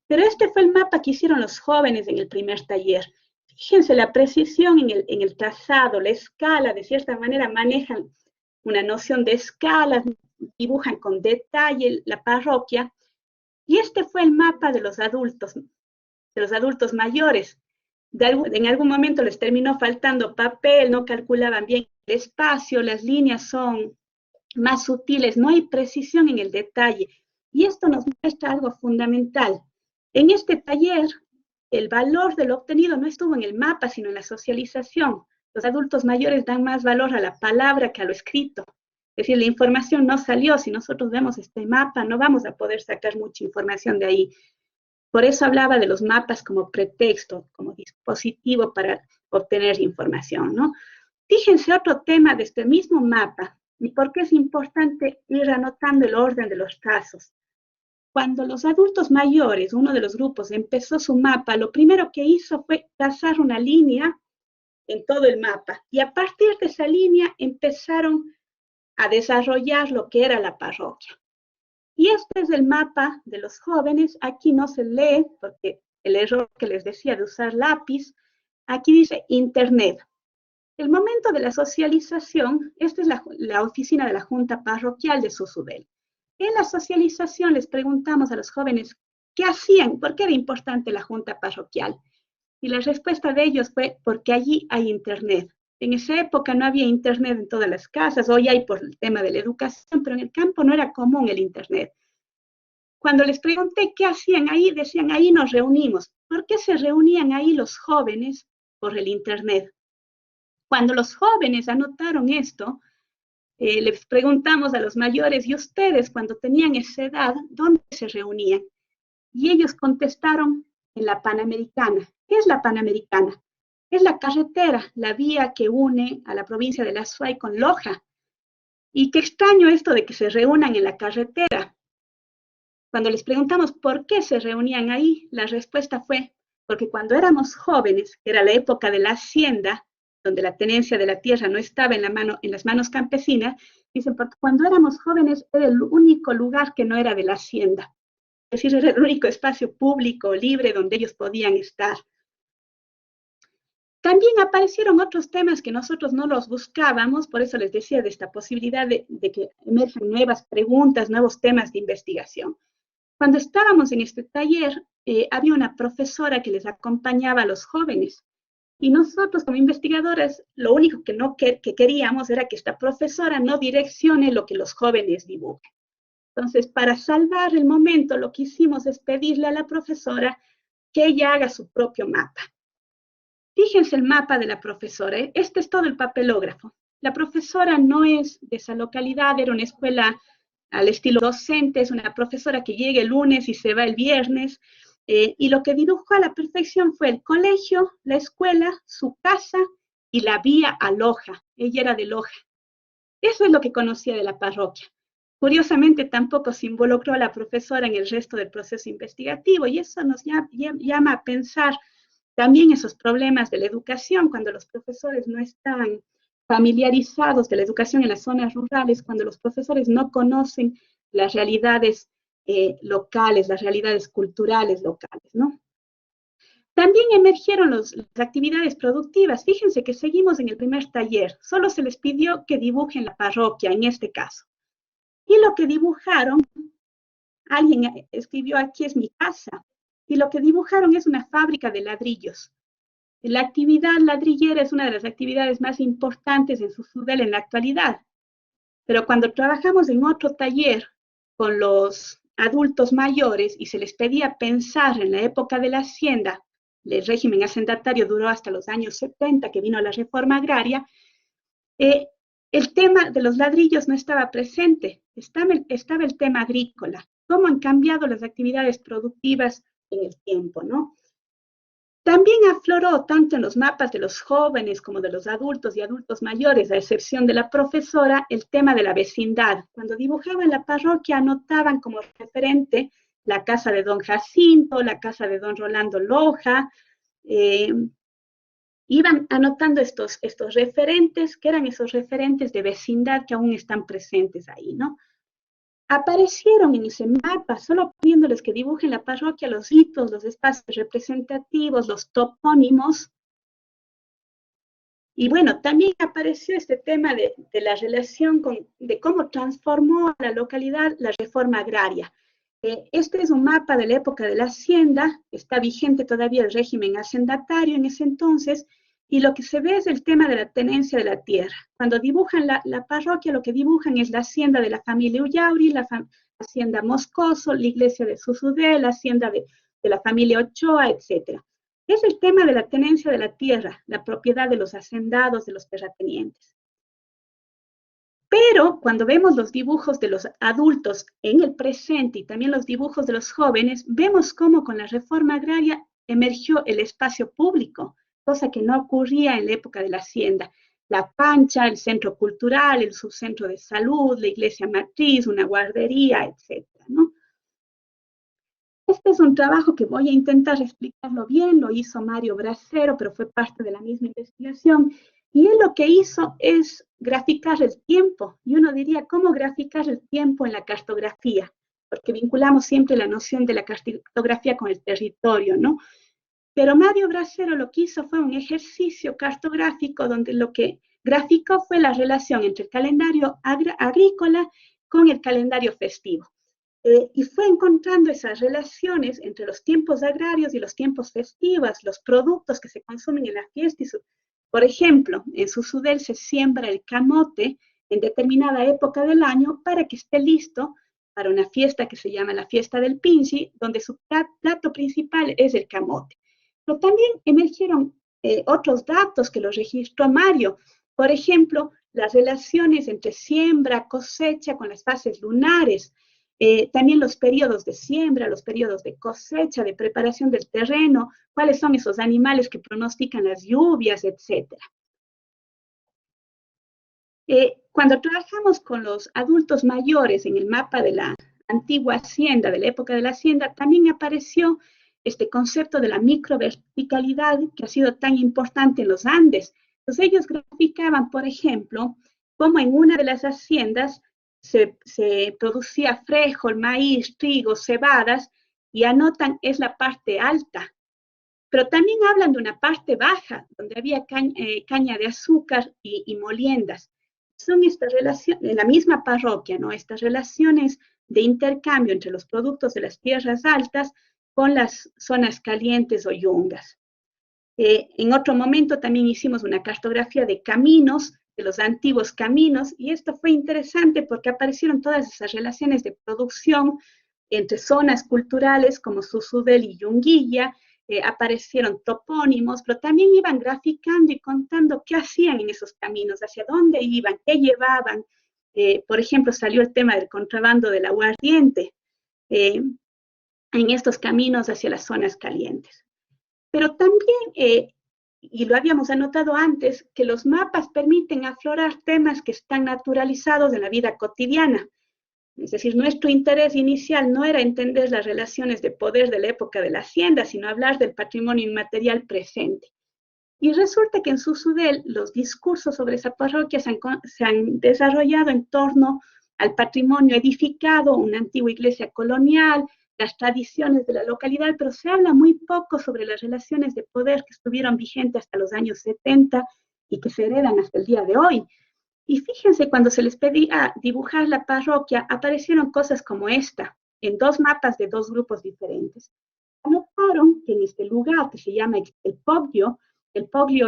pero este fue el mapa que hicieron los jóvenes en el primer taller. Fíjense la precisión en el trazado, la escala, de cierta manera manejan una noción de escala, dibujan con detalle la parroquia, y este fue el mapa de los adultos mayores. En algún momento les terminó faltando papel, no calculaban bien el espacio, las líneas son más sutiles, no hay precisión en el detalle. Y esto nos muestra algo fundamental. En este taller, el valor de lo obtenido no estuvo en el mapa, sino en la socialización. Los adultos mayores dan más valor a la palabra que a lo escrito. Es decir, la información no salió. Si nosotros vemos este mapa, no vamos a poder sacar mucha información de ahí. Por eso hablaba de los mapas como pretexto, como dispositivo para obtener información, ¿no? Fíjense otro tema de este mismo mapa. ¿Y por qué es importante ir anotando el orden de los trazos? Cuando los adultos mayores, uno de los grupos, empezó su mapa, lo primero que hizo fue trazar una línea en todo el mapa. Y a partir de esa línea empezaron a desarrollar lo que era la parroquia. Y este es el mapa de los jóvenes. Aquí no se lee, porque el error que les decía de usar lápiz, aquí dice Internet. El momento de la socialización, esta es la oficina de la Junta Parroquial de Susudel. En la socialización les preguntamos a los jóvenes qué hacían, por qué era importante la Junta Parroquial. Y la respuesta de ellos fue porque allí hay Internet. En esa época no había Internet en todas las casas, hoy hay por el tema de la educación, pero en el campo no era común el Internet. Cuando les pregunté qué hacían ahí, decían, ahí nos reunimos. ¿Por qué se reunían ahí los jóvenes? Por el Internet. Cuando los jóvenes anotaron esto, les preguntamos a los mayores, ¿y ustedes cuando tenían esa edad, dónde se reunían? Y ellos contestaron en la Panamericana. ¿Qué es la Panamericana? Es la carretera, la vía que une a la provincia de La Suay con Loja. Y qué extraño esto de que se reúnan en la carretera. Cuando les preguntamos por qué se reunían ahí, la respuesta fue, porque cuando éramos jóvenes, que era la época de la hacienda, donde la tenencia de la tierra no estaba en las manos campesinas, dicen, porque cuando éramos jóvenes era el único lugar que no era de la hacienda. Es decir, era el único espacio público, libre, donde ellos podían estar. También aparecieron otros temas que nosotros no los buscábamos, por eso les decía de esta posibilidad de que emerjan nuevas preguntas, nuevos temas de investigación. Cuando estábamos en este taller, había una profesora que les acompañaba a los jóvenes. Y nosotros como investigadores, lo único que queríamos era que esta profesora no direccione lo que los jóvenes dibujen. Entonces, para salvar el momento, lo que hicimos es pedirle a la profesora que ella haga su propio mapa. Fíjense el mapa de la profesora. Este es todo el papelógrafo. La profesora no es de esa localidad, era una escuela al estilo docente, es una profesora que llega el lunes y se va el viernes. Y lo que dibujó a la perfección fue el colegio, la escuela, su casa y la vía a Loja. Ella era de Loja. Eso es lo que conocía de la parroquia. Curiosamente, tampoco se involucró a la profesora en el resto del proceso investigativo y eso nos llama a pensar también esos problemas de la educación cuando los profesores no están familiarizados de la educación en las zonas rurales, cuando los profesores no conocen las realidades locales, las realidades culturales locales, ¿no? También emergieron las actividades productivas. Fíjense que seguimos en el primer taller. Solo se les pidió que dibujen la parroquia, en este caso. Y lo que dibujaron, alguien escribió aquí es mi casa, y lo que dibujaron es una fábrica de ladrillos. La actividad ladrillera es una de las actividades más importantes en Susudel en la actualidad. Pero cuando trabajamos en otro taller con los adultos mayores y se les pedía pensar en la época de la hacienda, el régimen hacendatario duró hasta los años 70, que vino la reforma agraria, el tema de los ladrillos no estaba presente, estaba el tema agrícola, cómo han cambiado las actividades productivas en el tiempo, ¿no? También afloró tanto en los mapas de los jóvenes como de los adultos y adultos mayores, a excepción de la profesora, el tema de la vecindad. Cuando dibujaban la parroquia anotaban como referente la casa de don Jacinto, la casa de don Rolando Loja, iban anotando estos referentes, que eran esos referentes de vecindad que aún están presentes ahí, ¿no? Aparecieron en ese mapa, solo pidiéndoles que dibujen la parroquia, los hitos, los espacios representativos, los topónimos. Y bueno, también apareció este tema de la relación de cómo transformó a la localidad la reforma agraria. Este es un mapa de la época de la hacienda, está vigente todavía el régimen hacendatario en ese entonces, y lo que se ve es el tema de la tenencia de la tierra. Cuando dibujan la parroquia, lo que dibujan es la hacienda de la familia Ullauri, la hacienda Moscoso, la iglesia de Susudel, la hacienda de la familia Ochoa, etc. Es el tema de la tenencia de la tierra, la propiedad de los hacendados, de los terratenientes. Pero cuando vemos los dibujos de los adultos en el presente y también los dibujos de los jóvenes, vemos cómo con la reforma agraria emergió el espacio público, cosa que no ocurría en la época de la hacienda. la Pancha, el centro cultural, el subcentro de salud, la iglesia matriz, una guardería, etcétera, ¿no? Este es un trabajo que voy a intentar explicarlo bien, lo hizo Mario Bracero, pero fue parte de la misma investigación. Y él lo que hizo es graficar el tiempo. Y uno diría, ¿cómo graficar el tiempo en la cartografía? Porque vinculamos siempre la noción de la cartografía con el territorio, ¿no? Pero Mario Bracero lo que hizo fue un ejercicio cartográfico donde lo que graficó fue la relación entre el calendario agrícola con el calendario festivo. Y fue encontrando esas relaciones entre los tiempos agrarios y los tiempos festivos, los productos que se consumen en la fiesta. Por ejemplo, en Susudel se siembra el camote en determinada época del año para que esté listo para una fiesta que se llama la fiesta del Pinchi, donde su plato principal es el camote. Pero también emergieron otros datos que los registró Mario. Por ejemplo, las relaciones entre siembra, cosecha con las fases lunares, también los periodos de siembra, los periodos de cosecha, de preparación del terreno, cuáles son esos animales que pronostican las lluvias, etc. Cuando trabajamos con los adultos mayores en el mapa de la antigua hacienda, de la época de la hacienda, también apareció este concepto de la microverticalidad que ha sido tan importante en los Andes. Entonces ellos graficaban, por ejemplo, cómo en una de las haciendas se producía frijol, maíz, trigo, cebadas, y anotan es la parte alta. Pero también hablan de una parte baja, donde había caña de azúcar y moliendas. Son estas relaciones, en la misma parroquia, ¿no? Estas relaciones de intercambio entre los productos de las tierras altas con las zonas calientes o yungas. En otro momento también hicimos una cartografía de caminos, de los antiguos caminos, y esto fue interesante porque aparecieron todas esas relaciones de producción entre zonas culturales como Susudel y Yunguilla, aparecieron topónimos, pero también iban graficando y contando qué hacían en esos caminos, hacia dónde iban, qué llevaban. Por ejemplo, salió el tema del contrabando del aguardiente en estos caminos hacia las zonas calientes. Pero también, y lo habíamos anotado antes, que los mapas permiten aflorar temas que están naturalizados en la vida cotidiana. Es decir, nuestro interés inicial no era entender las relaciones de poder de la época de la hacienda, sino hablar del patrimonio inmaterial presente. Y resulta que en Susudel los discursos sobre esa parroquia se han desarrollado en torno al patrimonio edificado, una antigua iglesia colonial, las tradiciones de la localidad, pero se habla muy poco sobre las relaciones de poder que estuvieron vigentes hasta los años 70 y que se heredan hasta el día de hoy. Y fíjense, cuando se les pedía dibujar la parroquia, aparecieron cosas como esta, en dos mapas de dos grupos diferentes. Anotaron que en este lugar que se llama el Poggio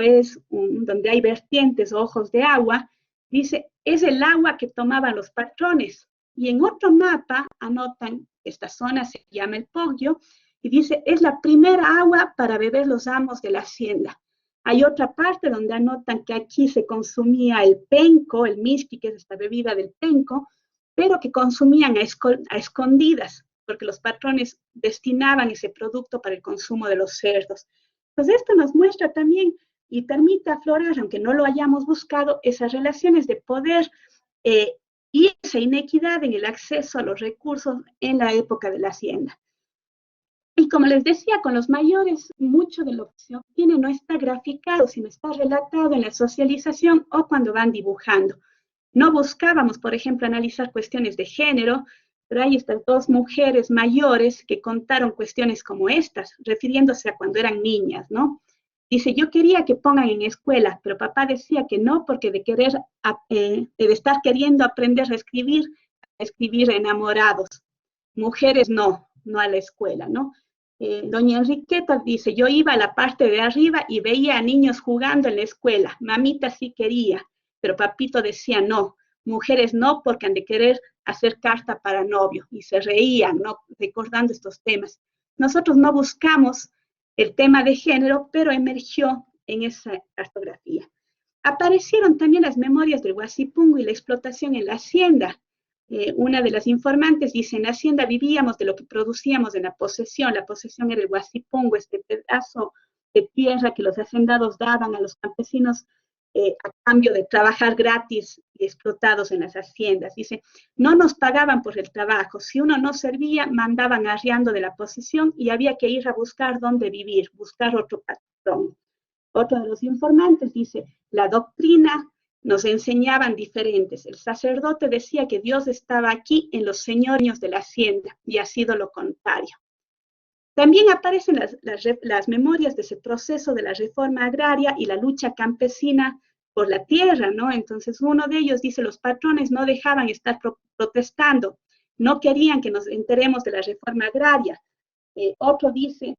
es donde hay vertientes o ojos de agua, dice, es el agua que tomaban los patrones. Y en otro mapa anotan, esta zona se llama el Poggio, y dice, es la primera agua para beber los amos de la hacienda. Hay otra parte donde anotan que aquí se consumía el penco, el miski, que es esta bebida del penco, pero que consumían a escondidas, porque los patrones destinaban ese producto para el consumo de los cerdos. Entonces esto nos muestra también y permite aflorar, aunque no lo hayamos buscado, esas relaciones de poder y esa inequidad en el acceso a los recursos en la época de la hacienda. Y como les decía, con los mayores, mucho de lo que se obtiene no está graficado, sino está relatado en la socialización o cuando van dibujando. No buscábamos, por ejemplo, analizar cuestiones de género, pero hay estas dos mujeres mayores que contaron cuestiones como estas, refiriéndose a cuando eran niñas, ¿no? Dice, yo quería que pongan en escuela, pero papá decía que no, porque de estar queriendo aprender a escribir enamorados. Mujeres no a la escuela, ¿no? Doña Enriqueta dice, yo iba a la parte de arriba y veía a niños jugando en la escuela. Mamita sí quería, pero papito decía no. Mujeres no, porque han de querer hacer carta para novio. Y se reían, ¿no? Recordando estos temas. Nosotros no buscamos el tema de género, pero emergió en esa cartografía. Aparecieron también las memorias del Huasipungu y la explotación en la hacienda. Una de las informantes dice, en la hacienda vivíamos de lo que producíamos en la posesión era el Huasipungu, este pedazo de tierra que los hacendados daban a los campesinos a cambio de trabajar gratis y explotados en las haciendas. Dice, no nos pagaban por el trabajo, si uno no servía, mandaban arriando de la posesión y había que ir a buscar dónde vivir, buscar otro patrón. Otro de los informantes dice, la doctrina nos enseñaban diferentes. El sacerdote decía que Dios estaba aquí en los señoríos de la hacienda y ha sido lo contrario. También aparecen las memorias de ese proceso de la reforma agraria y la lucha campesina por la tierra, ¿no? Entonces uno de ellos dice, los patrones no dejaban estar protestando, no querían que nos enteremos de la reforma agraria. Otro dice,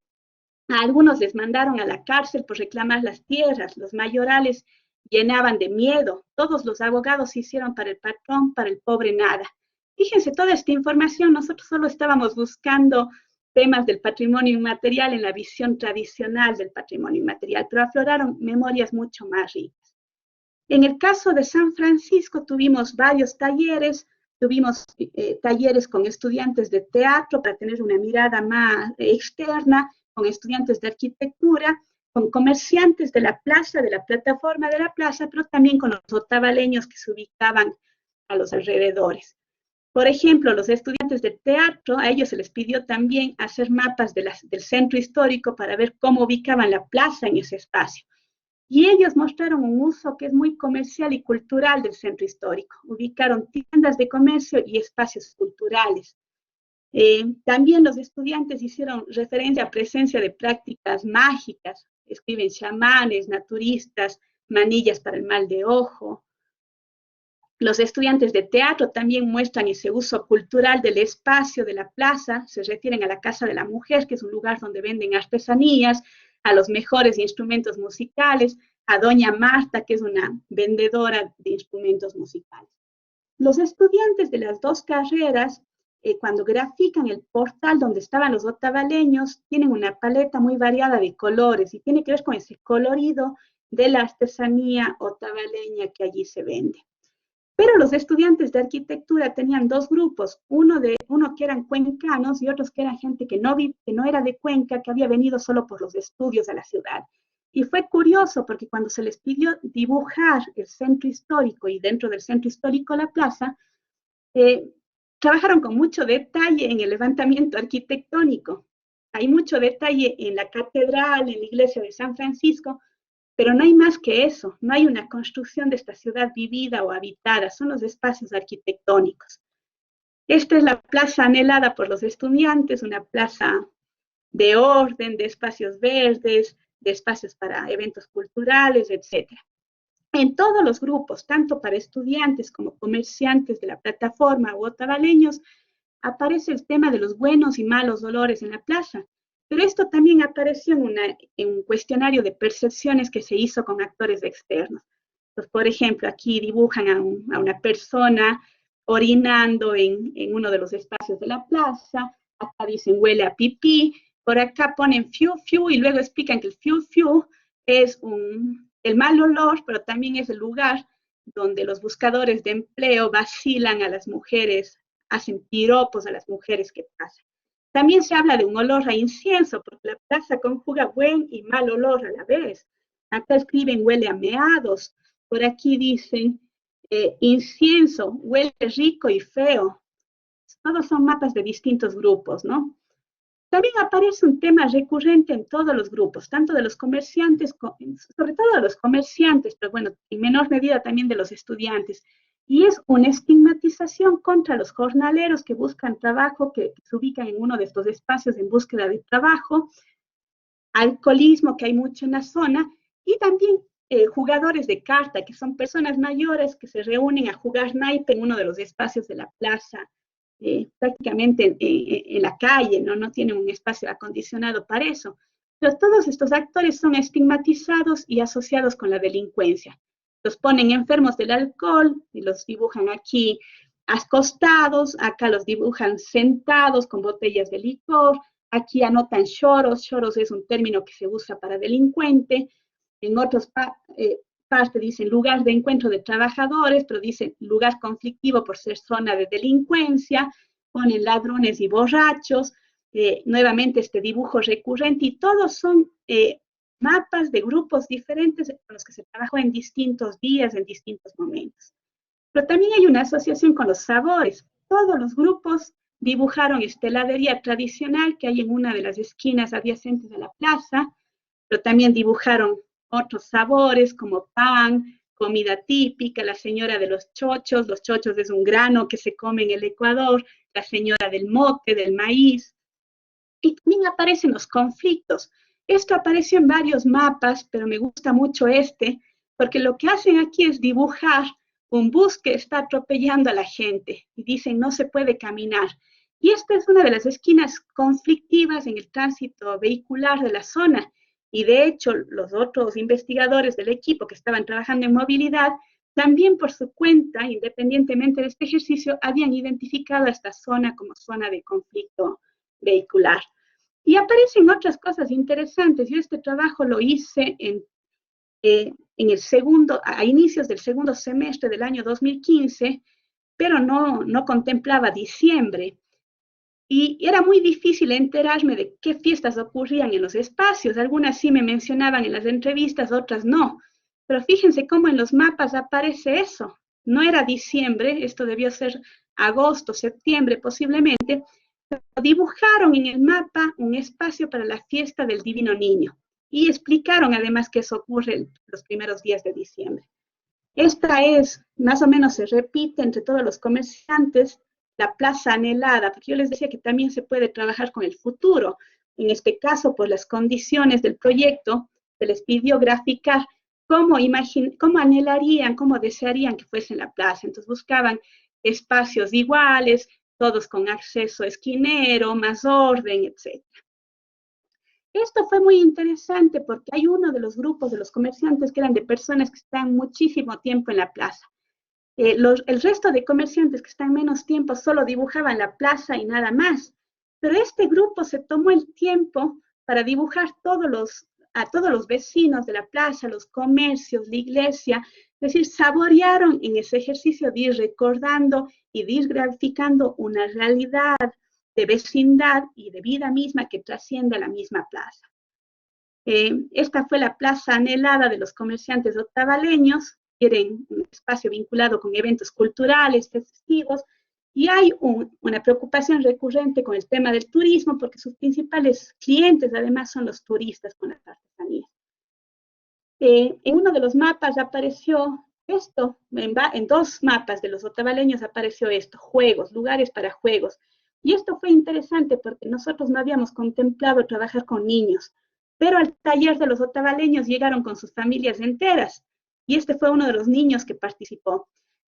a algunos les mandaron a la cárcel por reclamar las tierras, los mayorales llenaban de miedo, todos los abogados se hicieron para el patrón, para el pobre nada. Fíjense, toda esta información, nosotros solo estábamos buscando temas del patrimonio inmaterial en la visión tradicional del patrimonio inmaterial, pero afloraron memorias mucho más ricas. En el caso de San Francisco tuvimos varios talleres, tuvimos talleres con estudiantes de teatro para tener una mirada más externa, con estudiantes de arquitectura, con comerciantes de la plaza, de la plataforma de la plaza, pero también con los otavaleños que se ubicaban a los alrededores. Por ejemplo, los estudiantes de teatro, a ellos se les pidió también hacer mapas del centro histórico para ver cómo ubicaban la plaza en ese espacio. Y ellos mostraron un uso que es muy comercial y cultural del centro histórico. Ubicaron tiendas de comercio y espacios culturales. También los estudiantes hicieron referencia a presencia de prácticas mágicas. Escriben chamanes, naturistas, manillas para el mal de ojo. Los estudiantes de teatro también muestran ese uso cultural del espacio de la plaza, se refieren a la Casa de la Mujer, que es un lugar donde venden artesanías, a los mejores instrumentos musicales, a Doña Marta, que es una vendedora de instrumentos musicales. Los estudiantes de las dos carreras, cuando grafican el portal donde estaban los otavaleños, tienen una paleta muy variada de colores y tiene que ver con ese colorido de la artesanía otavaleña que allí se vende. Pero los estudiantes de arquitectura tenían dos grupos, uno que eran cuencanos y otros que eran gente que no era de Cuenca, que había venido solo por los estudios a la ciudad. Y fue curioso porque cuando se les pidió dibujar el centro histórico y dentro del centro histórico la plaza, trabajaron con mucho detalle en el levantamiento arquitectónico. Hay mucho detalle en la catedral, en la iglesia de San Francisco, pero no hay más que eso, no hay una construcción de esta ciudad vivida o habitada, son los espacios arquitectónicos. Esta es la plaza anhelada por los estudiantes, una plaza de orden, de espacios verdes, de espacios para eventos culturales, etc. En todos los grupos, tanto para estudiantes como comerciantes de la plataforma u otavaleños, aparece el tema de los buenos y malos olores en la plaza. Pero esto también apareció en un cuestionario de percepciones que se hizo con actores externos. Pues, por ejemplo, aquí dibujan a una persona orinando en uno de los espacios de la plaza, acá dicen huele a pipí, por acá ponen fiu fiu y luego explican que el fiu fiu es el mal olor, pero también es el lugar donde los buscadores de empleo vacilan a las mujeres, hacen piropos a las mujeres que pasan. También se habla de un olor a incienso, porque la plaza conjuga buen y mal olor a la vez. Acá escriben huele a meados, por aquí dicen incienso, huele rico y feo. Todos son mapas de distintos grupos, ¿no? También aparece un tema recurrente en todos los grupos, tanto de los comerciantes, sobre todo de los comerciantes, pero bueno, en menor medida también de los estudiantes, y es una estigmatización contra los jornaleros que buscan trabajo, que se ubican en uno de estos espacios en búsqueda de trabajo, alcoholismo que hay mucho en la zona, y también jugadores de carta, que son personas mayores que se reúnen a jugar naipe en uno de los espacios de la plaza, prácticamente en la calle, no tienen un espacio acondicionado para eso. Pero todos estos actores son estigmatizados y asociados con la delincuencia. Los ponen enfermos del alcohol y los dibujan aquí acostados, acá los dibujan sentados con botellas de licor, aquí anotan choros, choros es un término que se usa para delincuente, en otras partes dicen lugar de encuentro de trabajadores, pero dicen lugar conflictivo por ser zona de delincuencia, ponen ladrones y borrachos, nuevamente este dibujo recurrente, y todos son mapas de grupos diferentes con los que se trabajó en distintos días, en distintos momentos. Pero también hay una asociación con los sabores. Todos los grupos dibujaron esta heladería tradicional que hay en una de las esquinas adyacentes a la plaza, pero también dibujaron otros sabores como pan, comida típica, la señora de los chochos es un grano que se come en el Ecuador, la señora del mote, del maíz, y también aparecen los conflictos. Esto apareció en varios mapas, pero me gusta mucho este, porque lo que hacen aquí es dibujar un bus que está atropellando a la gente y dicen no se puede caminar. Y esta es una de las esquinas conflictivas en el tránsito vehicular de la zona. Y de hecho, los otros investigadores del equipo que estaban trabajando en movilidad, también por su cuenta, independientemente de este ejercicio, habían identificado a esta zona como zona de conflicto vehicular. Y aparecen otras cosas interesantes. Yo este trabajo lo hice en el segundo, a inicios del segundo semestre del año 2015, pero no contemplaba diciembre. Y era muy difícil enterarme de qué fiestas ocurrían en los espacios. Algunas sí me mencionaban en las entrevistas, otras no. Pero fíjense cómo en los mapas aparece eso. No era diciembre, esto debió ser agosto, septiembre posiblemente, pero dibujaron en el mapa un espacio para la fiesta del Divino Niño y explicaron además que eso ocurre los primeros días de diciembre. Esta es, más o menos se repite entre todos los comerciantes, la plaza anhelada, porque yo les decía que también se puede trabajar con el futuro. En este caso, por las condiciones del proyecto, se les pidió graficar cómo anhelarían, cómo desearían que fuese la plaza. Entonces buscaban espacios iguales, todos con acceso esquinero, más orden, etc. Esto fue muy interesante porque hay uno de los grupos de los comerciantes que eran de personas que están muchísimo tiempo en la plaza. El resto de comerciantes que están menos tiempo solo dibujaban la plaza y nada más. Pero este grupo se tomó el tiempo para dibujar a todos los vecinos de la plaza, los comercios, la iglesia. Es decir, saborearon en ese ejercicio de ir recordando y de ir graficando una realidad de vecindad y de vida misma que trasciende a la misma plaza. Esta fue la plaza anhelada de los comerciantes otavaleños, quieren un espacio vinculado con eventos culturales, festivos, y hay una preocupación recurrente con el tema del turismo, porque sus principales clientes además son los turistas con las artesanías. En uno de los mapas apareció esto, en dos mapas de los otavaleños apareció esto, juegos, lugares para juegos. Y esto fue interesante porque nosotros no habíamos contemplado trabajar con niños, pero al taller de los otavaleños llegaron con sus familias enteras, y este fue uno de los niños que participó.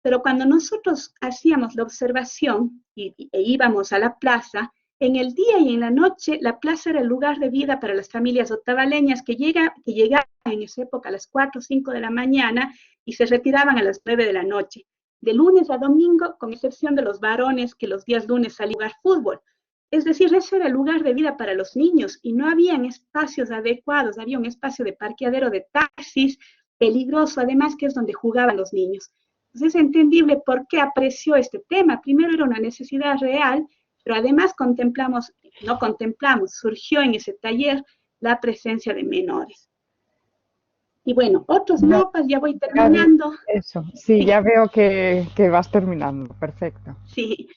Pero cuando nosotros hacíamos la observación e íbamos a la plaza, en el día y en la noche, la plaza era el lugar de vida para las familias otavaleñas que llegaban en esa época a las 4 o 5 de la mañana y se retiraban a las 9 de la noche, de lunes a domingo, con excepción de los varones que los días lunes salían a jugar fútbol. Es decir, ese era el lugar de vida para los niños y no habían espacios adecuados, había un espacio de parqueadero de taxis, peligroso, además que es donde jugaban los niños. Entonces es entendible por qué apreció este tema. Primero era una necesidad real, pero además surgió en ese taller la presencia de menores. Y bueno, otros mapas, ya voy terminando. Eso, sí, ya veo que vas terminando, perfecto. Sí,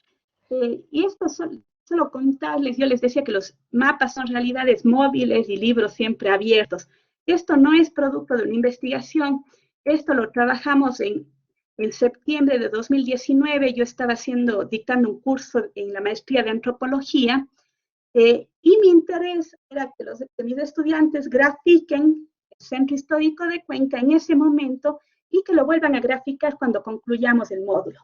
y esto solo contarles, yo les decía que los mapas son realidades móviles y libros siempre abiertos. Esto no es producto de una investigación, esto lo trabajamos en septiembre de 2019, yo estaba dictando un curso en la maestría de antropología, y mi interés era que mis estudiantes grafiquen el centro histórico de Cuenca en ese momento y que lo vuelvan a graficar cuando concluyamos el módulo.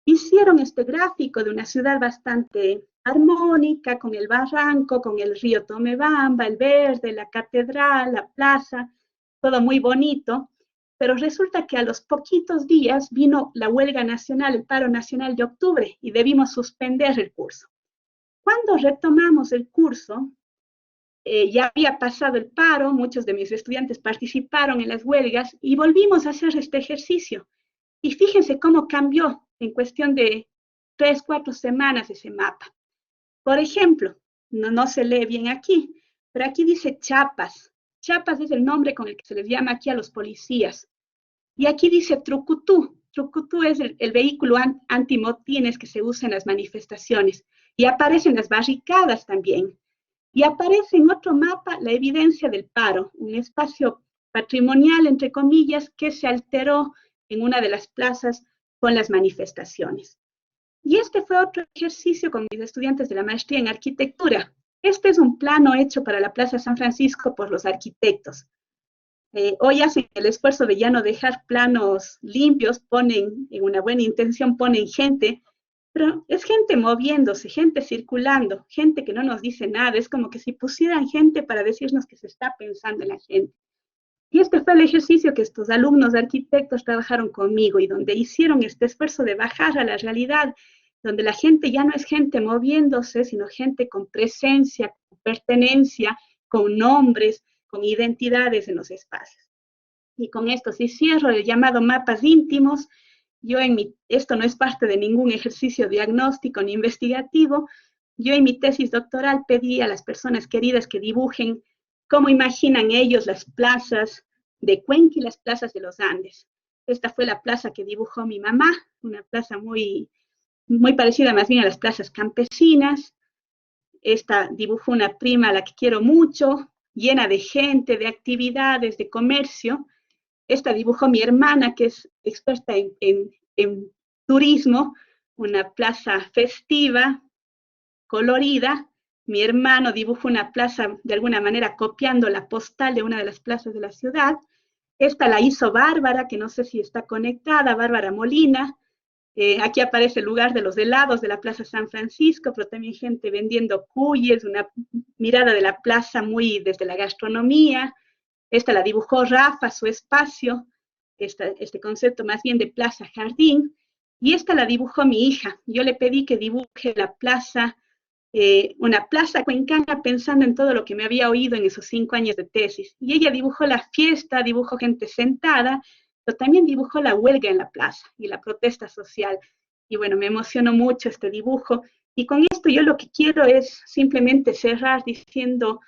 Hicieron este gráfico de una ciudad bastante armónica, con el barranco, con el río Tomebamba, el verde, la catedral, la plaza, todo muy bonito, pero resulta que a los poquitos días vino la huelga nacional, el paro nacional de octubre, y debimos suspender el curso. Cuando retomamos el curso, ya había pasado el paro, muchos de mis estudiantes participaron en las huelgas y volvimos a hacer este ejercicio. Y fíjense cómo cambió en cuestión de 3, 4 semanas ese mapa. Por ejemplo, no se lee bien aquí, pero aquí dice Chiapas. chapas es el nombre con el que se les llama aquí a los policías. Y aquí dice trucutú. Trucutú es el vehículo antimotines que se usa en las manifestaciones. Y aparecen las barricadas también. Y aparece en otro mapa la evidencia del paro, un espacio patrimonial, entre comillas, que se alteró en una de las plazas con las manifestaciones. Y este fue otro ejercicio con mis estudiantes de la maestría en arquitectura. Este es un plano hecho para la Plaza San Francisco por los arquitectos. Hoy hacen el esfuerzo de ya no dejar planos limpios, ponen, en una buena intención, ponen gente, pero es gente moviéndose, gente circulando, gente que no nos dice nada, es como que si pusieran gente para decirnos que se está pensando en la gente. Y este fue el ejercicio que estos alumnos arquitectos trabajaron conmigo y donde hicieron este esfuerzo de bajar a la realidad, donde la gente ya no es gente moviéndose, sino gente con presencia, con pertenencia, con nombres, con identidades en los espacios. Y con esto sí cierro el llamado mapas íntimos. Yo esto no es parte de ningún ejercicio diagnóstico ni investigativo. Yo en mi tesis doctoral pedí a las personas queridas que dibujen cómo imaginan ellos las plazas de Cuenca y las plazas de los Andes. Esta fue la plaza que dibujó mi mamá, una plaza muy parecida más bien a las plazas campesinas. Esta dibujó una prima a la que quiero mucho, llena de gente, de actividades, de comercio. Esta dibujó mi hermana, que es experta en turismo, una plaza festiva, colorida. Mi hermano dibujó una plaza, de alguna manera, copiando la postal de una de las plazas de la ciudad. Esta la hizo Bárbara, que no sé si está conectada, Bárbara Molina. Aquí aparece el lugar de los helados de la Plaza San Francisco, pero también gente vendiendo cuyes, una mirada de la plaza muy desde la gastronomía. Esta la dibujó Rafa, su espacio, este concepto más bien de plaza-jardín. Y esta la dibujó mi hija. Yo le pedí que dibuje la plaza, una plaza cuencana pensando en todo lo que me había oído en esos 5 años de tesis. Y ella dibujó la fiesta, dibujó gente sentada, pero también dibujó la huelga en la plaza y la protesta social. Y bueno, me emocionó mucho este dibujo. Y con esto yo lo que quiero es simplemente cerrar diciendo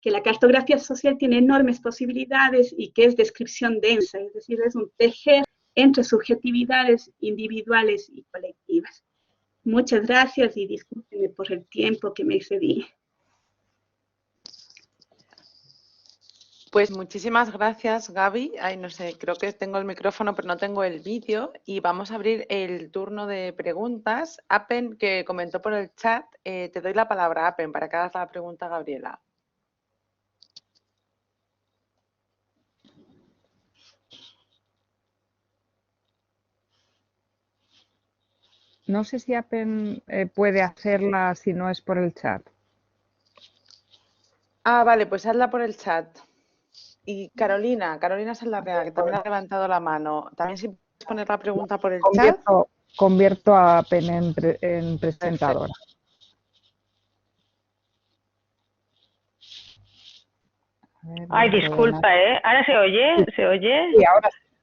que la cartografía social tiene enormes posibilidades y que es descripción densa, es decir, es un tejer entre subjetividades individuales y colectivas. Muchas gracias y discúlpenme por el tiempo que me excedí. Pues muchísimas gracias, Gaby. Ay, no sé, creo que tengo el micrófono, pero no tengo el vídeo. Y vamos a abrir el turno de preguntas. Apen, que comentó por el chat, te doy la palabra, Apen, para que hagas la pregunta a Gabriela. No sé si Apen puede hacerla si no es por el chat. Ah, vale, pues hazla por el chat. Y Carolina Saldarriaga, que también ha levantado la mano. También si puedes poner la pregunta por el chat. Convierto a Apen en presentadora. Ay, disculpa, ¿eh? ¿Ahora se oye? Sí. ¿Se oye? Sí,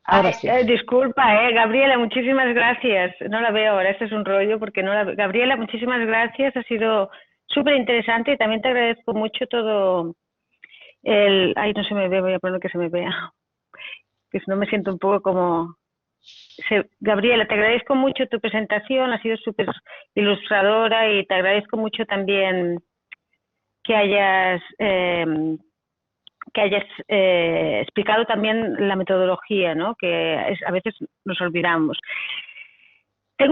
ahora sí. Disculpa, Gabriela, muchísimas gracias. No la veo ahora, este es un rollo porque no la veo. Gabriela, muchísimas gracias, ha sido súper interesante y también te agradezco mucho todo el... Ay, no se me ve, voy a poner que se me vea, que si no me siento un poco como... Gabriela, te agradezco mucho tu presentación, ha sido súper ilustradora y te agradezco mucho también que hayas explicado también la metodología, ¿no? Que a veces nos olvidamos. Es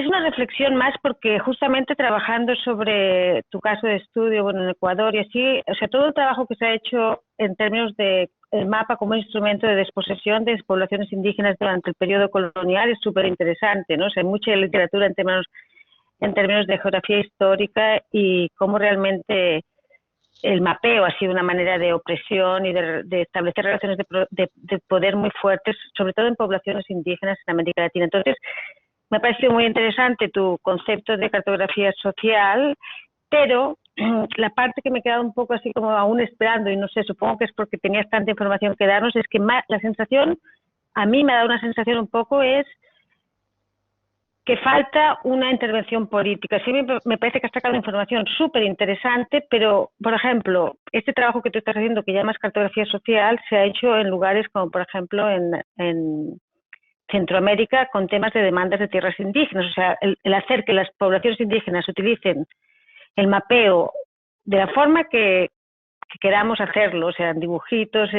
una reflexión más porque justamente trabajando sobre tu caso de estudio, bueno, en Ecuador y así, o sea, todo el trabajo que se ha hecho en términos de el mapa como instrumento de desposesión de poblaciones indígenas durante el periodo colonial es súper interesante, ¿no? O sea, hay mucha literatura en términos de geografía histórica y cómo realmente el mapeo ha sido una manera de opresión y de establecer relaciones de poder muy fuertes, sobre todo en poblaciones indígenas en América Latina. Entonces, me ha parecido muy interesante tu concepto de cartografía social, pero la parte que me he quedado un poco así como aún esperando, y no sé, supongo que es porque tenías tanta información que darnos, es que la sensación, a mí me ha dado una sensación un poco es que falta una intervención política. Sí, me parece que has sacado información súper interesante, pero, por ejemplo, este trabajo que tú estás haciendo, que llamas cartografía social, se ha hecho en lugares como, por ejemplo, en Centroamérica, con temas de demandas de tierras indígenas. O sea, el hacer que las poblaciones indígenas utilicen el mapeo de la forma que queramos hacerlo, o sea, en dibujitos,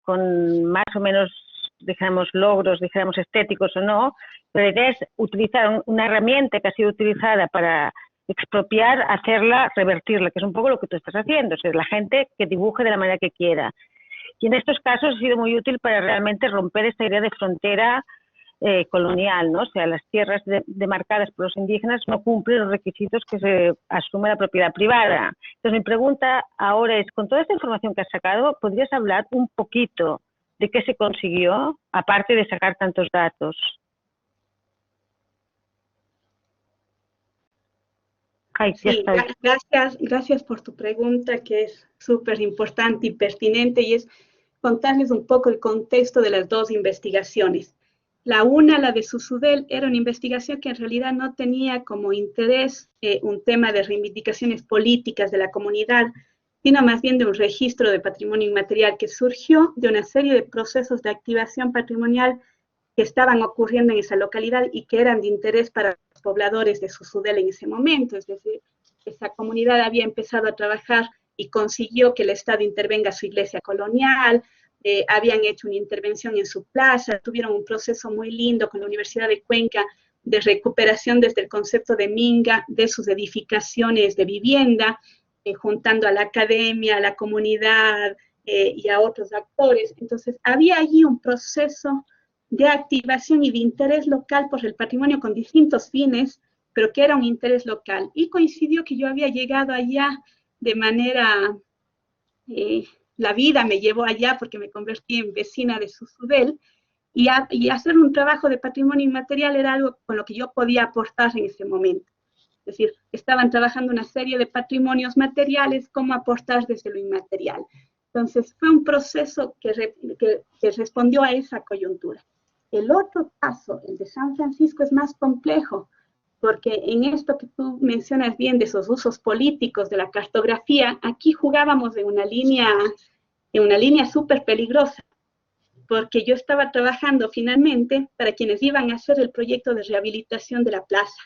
con más o menos, dijéramos, logros, dijéramos, estéticos o no, pero la idea es utilizar una herramienta que ha sido utilizada para expropiar, hacerla, revertirla, que es un poco lo que tú estás haciendo, o sea, la gente que dibuje de la manera que quiera. Y en estos casos ha sido muy útil para realmente romper esta idea de frontera colonial, ¿no? O sea, las tierras demarcadas por los indígenas no cumplen los requisitos que se asume la propiedad privada. Entonces, mi pregunta ahora es, con toda esta información que has sacado, ¿podrías hablar un poquito de qué se consiguió, aparte de sacar tantos datos? Ay, ya Sí, gracias por tu pregunta, que es súper importante y pertinente, y es contarles un poco el contexto de las dos investigaciones. La una, la de Susudel, era una investigación que en realidad no tenía como interés un tema de reivindicaciones políticas de la comunidad, sino más bien de un registro de patrimonio inmaterial que surgió de una serie de procesos de activación patrimonial que estaban ocurriendo en esa localidad y que eran de interés para los pobladores de Susudel en ese momento. Es decir, esa comunidad había empezado a trabajar y consiguió que el Estado intervenga a su iglesia colonial, habían hecho una intervención en su plaza, tuvieron un proceso muy lindo con la Universidad de Cuenca de recuperación desde el concepto de Minga de sus edificaciones de vivienda, juntando a la academia, a la comunidad y a otros actores. Entonces, había allí un proceso de activación y de interés local por el patrimonio con distintos fines, pero que era un interés local. Y coincidió que yo había llegado allá de manera... la vida me llevó allá porque me convertí en vecina de Susudel, y hacer un trabajo de patrimonio inmaterial era algo con lo que yo podía aportar en ese momento. Es decir, estaban trabajando una serie de patrimonios materiales, cómo aportar desde lo inmaterial. Entonces, fue un proceso que respondió a esa coyuntura. El otro caso, el de San Francisco, es más complejo, porque en esto que tú mencionas bien de esos usos políticos de la cartografía, aquí jugábamos en una línea súper peligrosa, porque yo estaba trabajando finalmente para quienes iban a hacer el proyecto de rehabilitación de la plaza.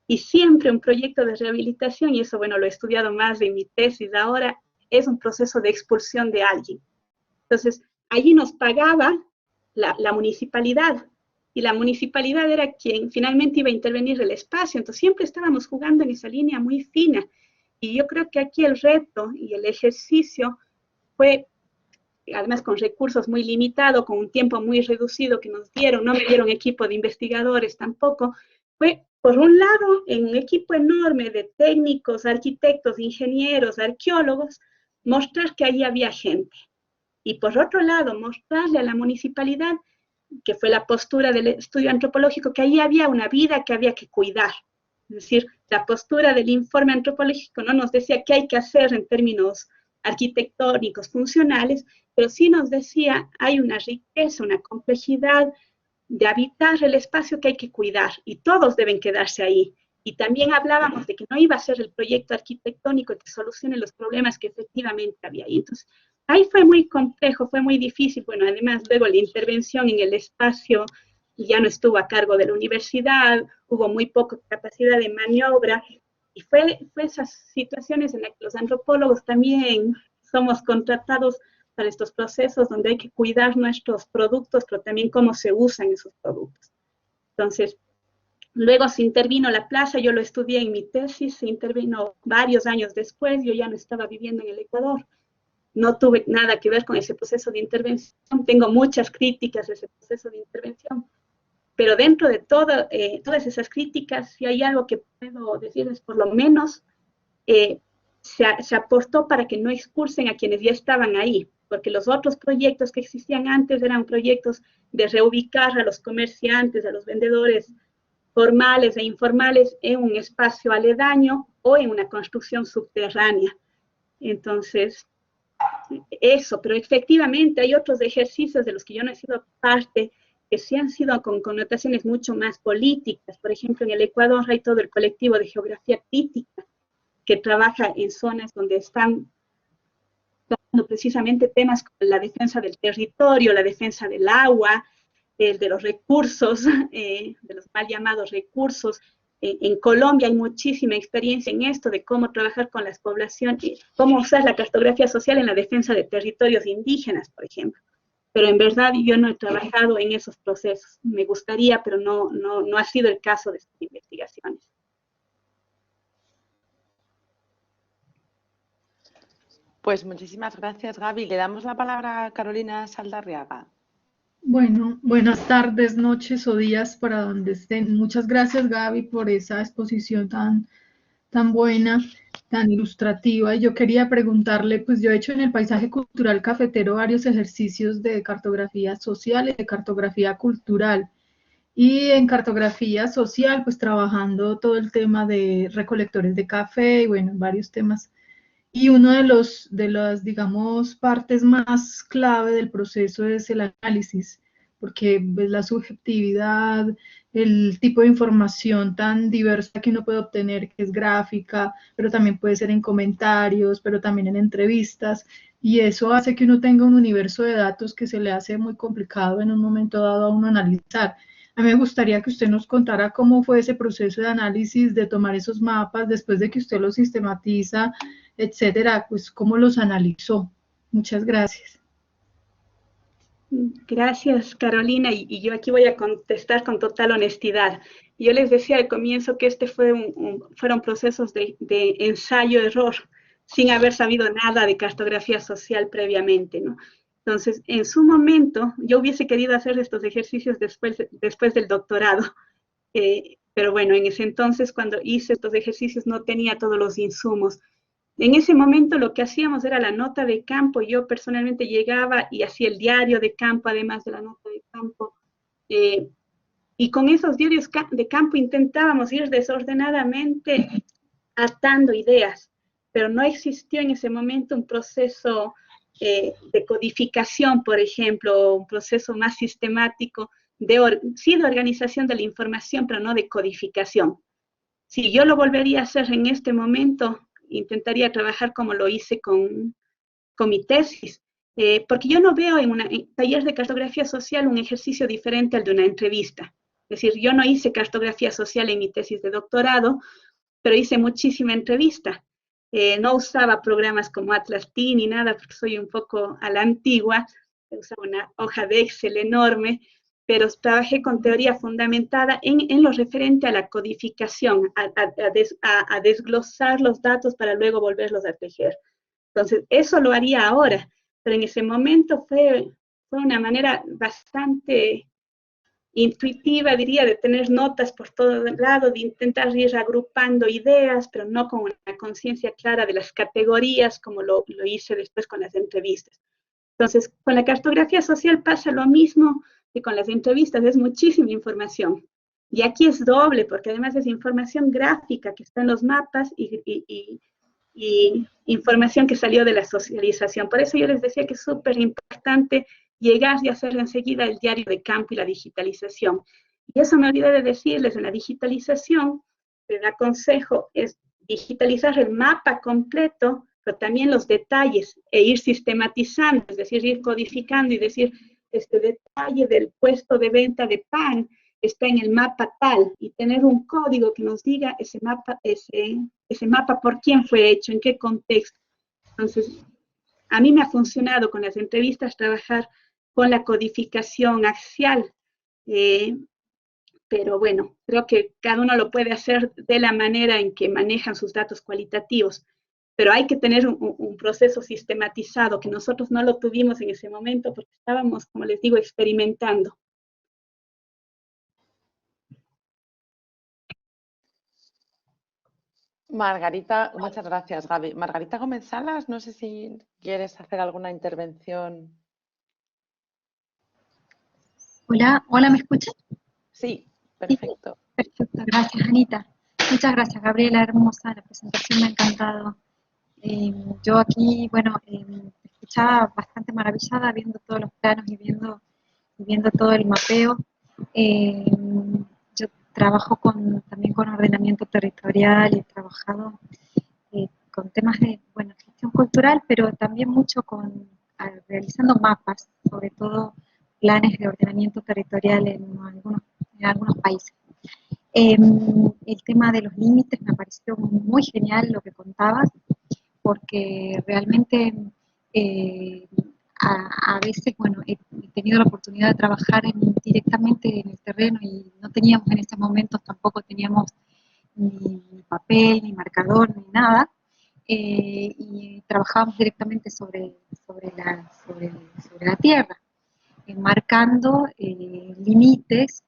Y siempre un proyecto de rehabilitación, y eso, bueno, lo he estudiado más en mi tesis ahora, es un proceso de expulsión de alguien. Entonces, allí nos pagaba la municipalidad, y la municipalidad era quien finalmente iba a intervenir el espacio. Entonces, siempre estábamos jugando en esa línea muy fina. Y yo creo que aquí el reto y el ejercicio fue, además con recursos muy limitados, con un tiempo muy reducido que nos dieron, no me dieron equipo de investigadores tampoco, fue, por un lado, en un equipo enorme de técnicos, arquitectos, ingenieros, arqueólogos, mostrar que ahí había gente. Y por otro lado, mostrarle a la municipalidad, que fue la postura del estudio antropológico, que ahí había una vida que había que cuidar. Es decir, la postura del informe antropológico no nos decía qué hay que hacer en términos arquitectónicos, funcionales, pero sí nos decía, hay una riqueza, una complejidad de habitar el espacio que hay que cuidar, y todos deben quedarse ahí. Y también hablábamos de que no iba a ser el proyecto arquitectónico que solucione los problemas que efectivamente había ahí. Entonces, ahí fue muy complejo, fue muy difícil. Bueno, además, luego la intervención en el espacio ya no estuvo a cargo de la universidad, hubo muy poca capacidad de maniobra, y fue esas situaciones en las que los antropólogos también somos contratados para estos procesos donde hay que cuidar nuestros productos, pero también cómo se usan esos productos. Entonces, luego se intervino la plaza, yo lo estudié en mi tesis, se intervino varios años después, yo ya no estaba viviendo en el Ecuador, no tuve nada que ver con ese proceso de intervención, tengo muchas críticas de ese proceso de intervención, pero dentro de todas esas críticas, si hay algo que puedo decirles, por lo menos se aportó para que no expulsen a quienes ya estaban ahí, porque los otros proyectos que existían antes eran proyectos de reubicar a los comerciantes, a los vendedores formales e informales en un espacio aledaño o en una construcción subterránea. Entonces, eso, pero efectivamente hay otros ejercicios de los que yo no he sido parte, que sí han sido con connotaciones mucho más políticas. Por ejemplo, en el Ecuador hay todo el colectivo de geografía crítica que trabaja en zonas donde están tratando precisamente temas como la defensa del territorio, la defensa del agua, de los recursos, de los mal llamados recursos. En Colombia hay muchísima experiencia en esto de cómo trabajar con las poblaciones, cómo usar la cartografía social en la defensa de territorios indígenas, por ejemplo. Pero en verdad yo no he trabajado en esos procesos. Me gustaría, pero no ha sido el caso de estas investigaciones. Pues muchísimas gracias, Gaby. Le damos la palabra a Carolina Saldarriaga. Bueno, buenas tardes, noches o días para donde estén. Muchas gracias, Gaby, por esa exposición tan buena, tan ilustrativa. Y yo quería preguntarle, pues yo he hecho en el paisaje cultural cafetero varios ejercicios de cartografía social y de cartografía cultural. Y en cartografía social, pues trabajando todo el tema de recolectores de café y bueno, varios temas. Y uno de las, digamos, partes más clave del proceso es el análisis, porque pues, la subjetividad, el tipo de información tan diversa que uno puede obtener, que es gráfica, pero también puede ser en comentarios, pero también en entrevistas, y eso hace que uno tenga un universo de datos que se le hace muy complicado en un momento dado a uno analizar. A mí me gustaría que usted nos contara cómo fue ese proceso de análisis, de tomar esos mapas, después de que usted los sistematiza, etcétera, pues cómo los analizó. Muchas gracias. Gracias, Carolina, y yo aquí voy a contestar con total honestidad. Yo les decía al comienzo que fueron procesos de ensayo-error, sin haber sabido nada de cartografía social previamente, ¿no? Entonces, en su momento, yo hubiese querido hacer estos ejercicios después del doctorado, pero bueno, en ese entonces, cuando hice estos ejercicios, no tenía todos los insumos. En ese momento lo que hacíamos era la nota de campo. Yo personalmente llegaba y hacía el diario de campo, además de la nota de campo. Y con esos diarios de campo intentábamos ir desordenadamente atando ideas, pero no existió en ese momento un proceso de codificación, por ejemplo, un proceso más sistemático sí de organización de la información, pero no de codificación. Si yo lo volvería a hacer en este momento, intentaría trabajar como lo hice con mi tesis, porque yo no veo en taller de cartografía social un ejercicio diferente al de una entrevista. Es decir, yo no hice cartografía social en mi tesis de doctorado, pero hice muchísima entrevista. No usaba programas como Atlas-T ni nada, porque soy un poco a la antigua, usaba una hoja de Excel enorme, pero trabajé con teoría fundamentada en lo referente a la codificación, a desglosar los datos para luego volverlos a tejer. Entonces, eso lo haría ahora, pero en ese momento fue una manera bastante intuitiva, diría, de tener notas por todo lado, de intentar ir agrupando ideas, pero no con una conciencia clara de las categorías, como lo hice después con las entrevistas. Entonces, con la cartografía social pasa lo mismo que con las entrevistas, es muchísima información. Y aquí es doble, porque además es información gráfica que está en los mapas y información que salió de la socialización. Por eso yo les decía que es súper importante llegar y hacer enseguida el diario de campo y la digitalización. Y eso me olvidé de decirles, en la digitalización, el aconsejo es digitalizar el mapa completo, pero también los detalles, e ir sistematizando, es decir, ir codificando y decir, este detalle del puesto de venta de pan está en el mapa tal, y tener un código que nos diga ese mapa por quién fue hecho, en qué contexto. Entonces, a mí me ha funcionado con las entrevistas trabajar con la codificación axial, pero bueno, creo que cada uno lo puede hacer de la manera en que manejan sus datos cualitativos, pero hay que tener un proceso sistematizado, que nosotros no lo tuvimos en ese momento porque estábamos, como les digo, experimentando. Margarita, muchas gracias, Gaby. Margarita Gómez Salas, no sé si quieres hacer alguna intervención. Hola, ¿me escuchan? Sí, perfecto. Sí, perfecto, gracias, Anita. Muchas gracias, Gabriela, hermosa, la presentación me ha encantado. Yo aquí, bueno, escuchaba bastante maravillada viendo todos los planos y viendo viendo todo el mapeo. Yo trabajo también con ordenamiento territorial y he trabajado con temas de gestión cultural, pero también mucho realizando mapas, sobre todo planes de ordenamiento territorial en algunos países. El tema de los límites me pareció muy genial lo que contabas, porque realmente a veces, he tenido la oportunidad de trabajar directamente en el terreno y no teníamos en ese momento, tampoco teníamos ni papel, ni marcador, ni nada, y trabajábamos directamente sobre la tierra, marcando límites,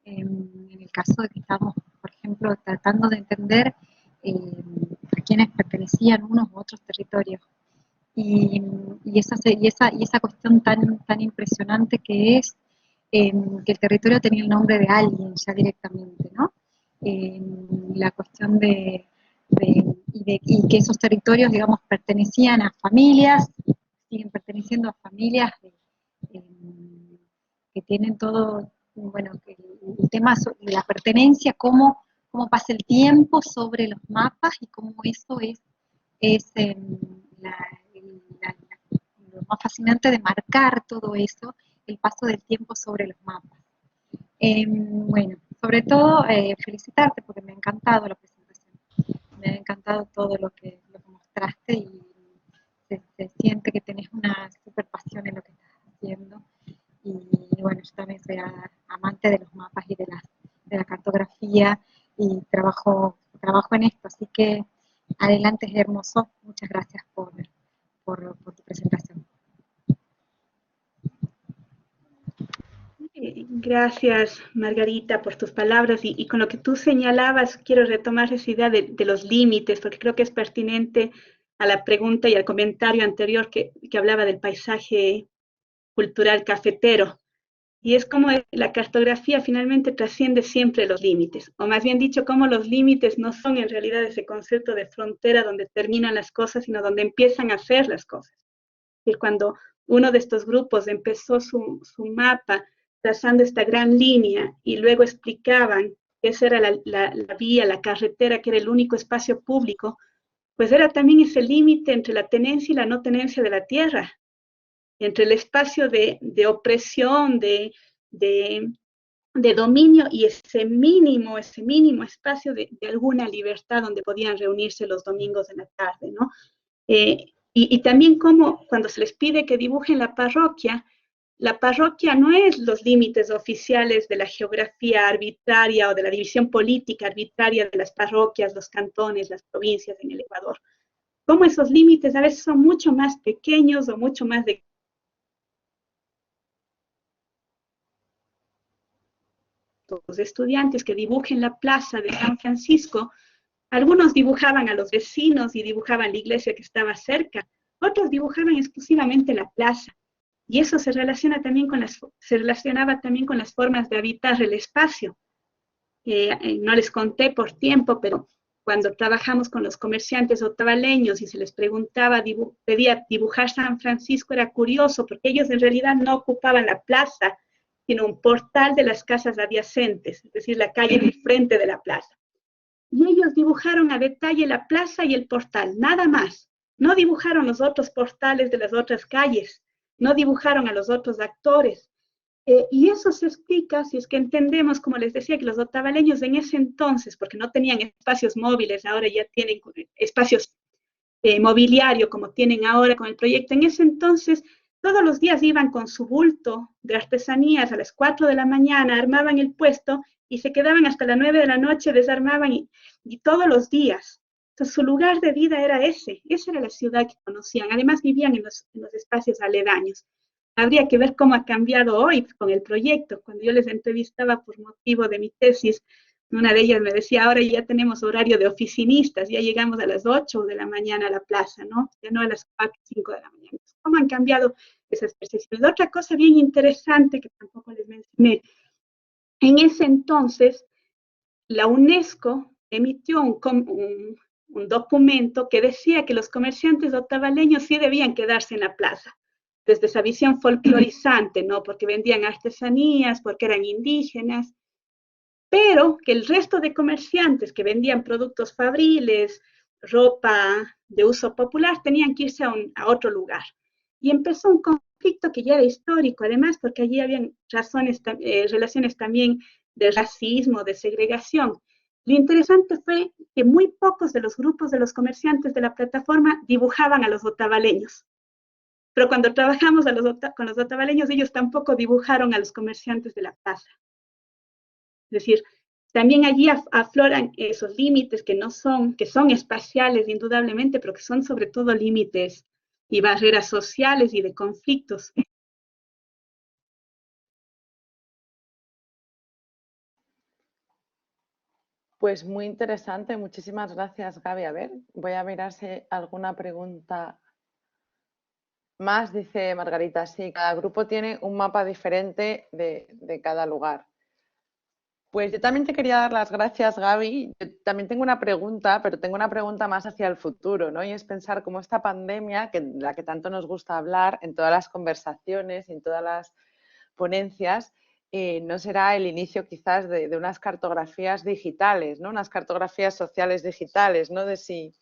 en el caso de que estamos, por ejemplo, tratando de entender a quienes pertenecían unos u otros territorios. Y esa cuestión tan impresionante que es que el territorio tenía el nombre de alguien ya directamente, ¿no? La cuestión y que esos territorios, digamos, pertenecían a familias, siguen perteneciendo a familias que tienen todo, el tema de la pertenencia, cómo pasa el tiempo sobre los mapas y cómo eso es lo más fascinante de marcar todo eso, el paso del tiempo sobre los mapas. Sobre todo felicitarte porque me ha encantado la presentación, me ha encantado todo lo que mostraste y se siente que tenés una super pasión en lo que estás haciendo. Y yo también soy amante de los mapas y de la cartografía y trabajo en esto, así que adelante, es hermoso. Muchas gracias por tu presentación. Gracias, Margarita, por tus palabras y con lo que tú señalabas, quiero retomar esa idea de los límites, porque creo que es pertinente a la pregunta y al comentario anterior que hablaba del paisaje cultural cafetero. Y es como la cartografía finalmente trasciende siempre los límites, o más bien dicho, como los límites no son en realidad ese concepto de frontera donde terminan las cosas, sino donde empiezan a ser las cosas. Y cuando uno de estos grupos empezó su mapa trazando esta gran línea y luego explicaban que esa era la vía, la carretera, que era el único espacio público, pues era también ese límite entre la tenencia y la no tenencia de la tierra, entre el espacio de opresión, de dominio y ese mínimo espacio de alguna libertad donde podían reunirse los domingos de la tarde, ¿no? Y también como cuando se les pide que dibujen la parroquia no es los límites oficiales de la geografía arbitraria o de la división política arbitraria de las parroquias, los cantones, las provincias en el Ecuador. Como esos límites a veces son mucho más pequeños o mucho más de los estudiantes que dibujen la plaza de San Francisco. Algunos dibujaban a los vecinos y dibujaban la iglesia que estaba cerca, otros dibujaban exclusivamente la plaza. Y eso se relacionaba también con las formas de habitar el espacio. No les conté por tiempo, pero cuando trabajamos con los comerciantes otavaleños y se les pedía dibujar San Francisco, era curioso, porque ellos en realidad no ocupaban la plaza, sino un portal de las casas adyacentes, es decir, la calle del frente de la plaza. Y ellos dibujaron a detalle la plaza y el portal, nada más. No dibujaron los otros portales de las otras calles, no dibujaron a los otros actores. Y eso se explica si es que entendemos, como les decía, que los otavaleños en ese entonces, porque no tenían espacios móviles, ahora ya tienen espacios mobiliario como tienen ahora con el proyecto, en ese entonces todos los días iban con su bulto de artesanías a las 4 de la mañana, armaban el puesto y se quedaban hasta las 9 de la noche, desarmaban y todos los días. Entonces su lugar de vida era esa era la ciudad que conocían. Además vivían en los espacios aledaños. Habría que ver cómo ha cambiado hoy con el proyecto. Cuando yo les entrevistaba por motivo de mi tesis, una de ellas me decía, ahora ya tenemos horario de oficinistas, ya llegamos a las 8 de la mañana a la plaza, ¿no? Ya no a las 4, 5 de la mañana. ¿Cómo han cambiado esas percepciones? Otra cosa bien interesante que tampoco les mencioné, en ese entonces la UNESCO emitió un documento que decía que los comerciantes otavaleños sí debían quedarse en la plaza, desde esa visión folclorizante, ¿no? Porque vendían artesanías, porque eran indígenas, pero que el resto de comerciantes que vendían productos fabriles, ropa de uso popular, tenían que irse a otro lugar. Y empezó un conflicto que ya era histórico, además, porque allí habían relaciones también de racismo, de segregación. Lo interesante fue que muy pocos de los grupos de los comerciantes de la plataforma dibujaban a los otavaleños. Pero cuando trabajamos con los otavaleños, ellos tampoco dibujaron a los comerciantes de la plaza. Es decir, también allí afloran esos límites que son espaciales indudablemente, pero que son sobre todo límites y barreras sociales y de conflictos. Pues muy interesante, muchísimas gracias, Gaby. A ver, voy a mirar si hay alguna pregunta más. Dice Margarita, sí, cada grupo tiene un mapa diferente de cada lugar. Pues yo también te quería dar las gracias, Gaby. Yo también tengo una pregunta, pero tengo una pregunta más hacia el futuro, ¿no? Y es pensar cómo esta pandemia, de la que tanto nos gusta hablar en todas las conversaciones, en todas las ponencias, no será el inicio quizás de unas cartografías digitales, ¿no? Unas cartografías sociales digitales, ¿no? De si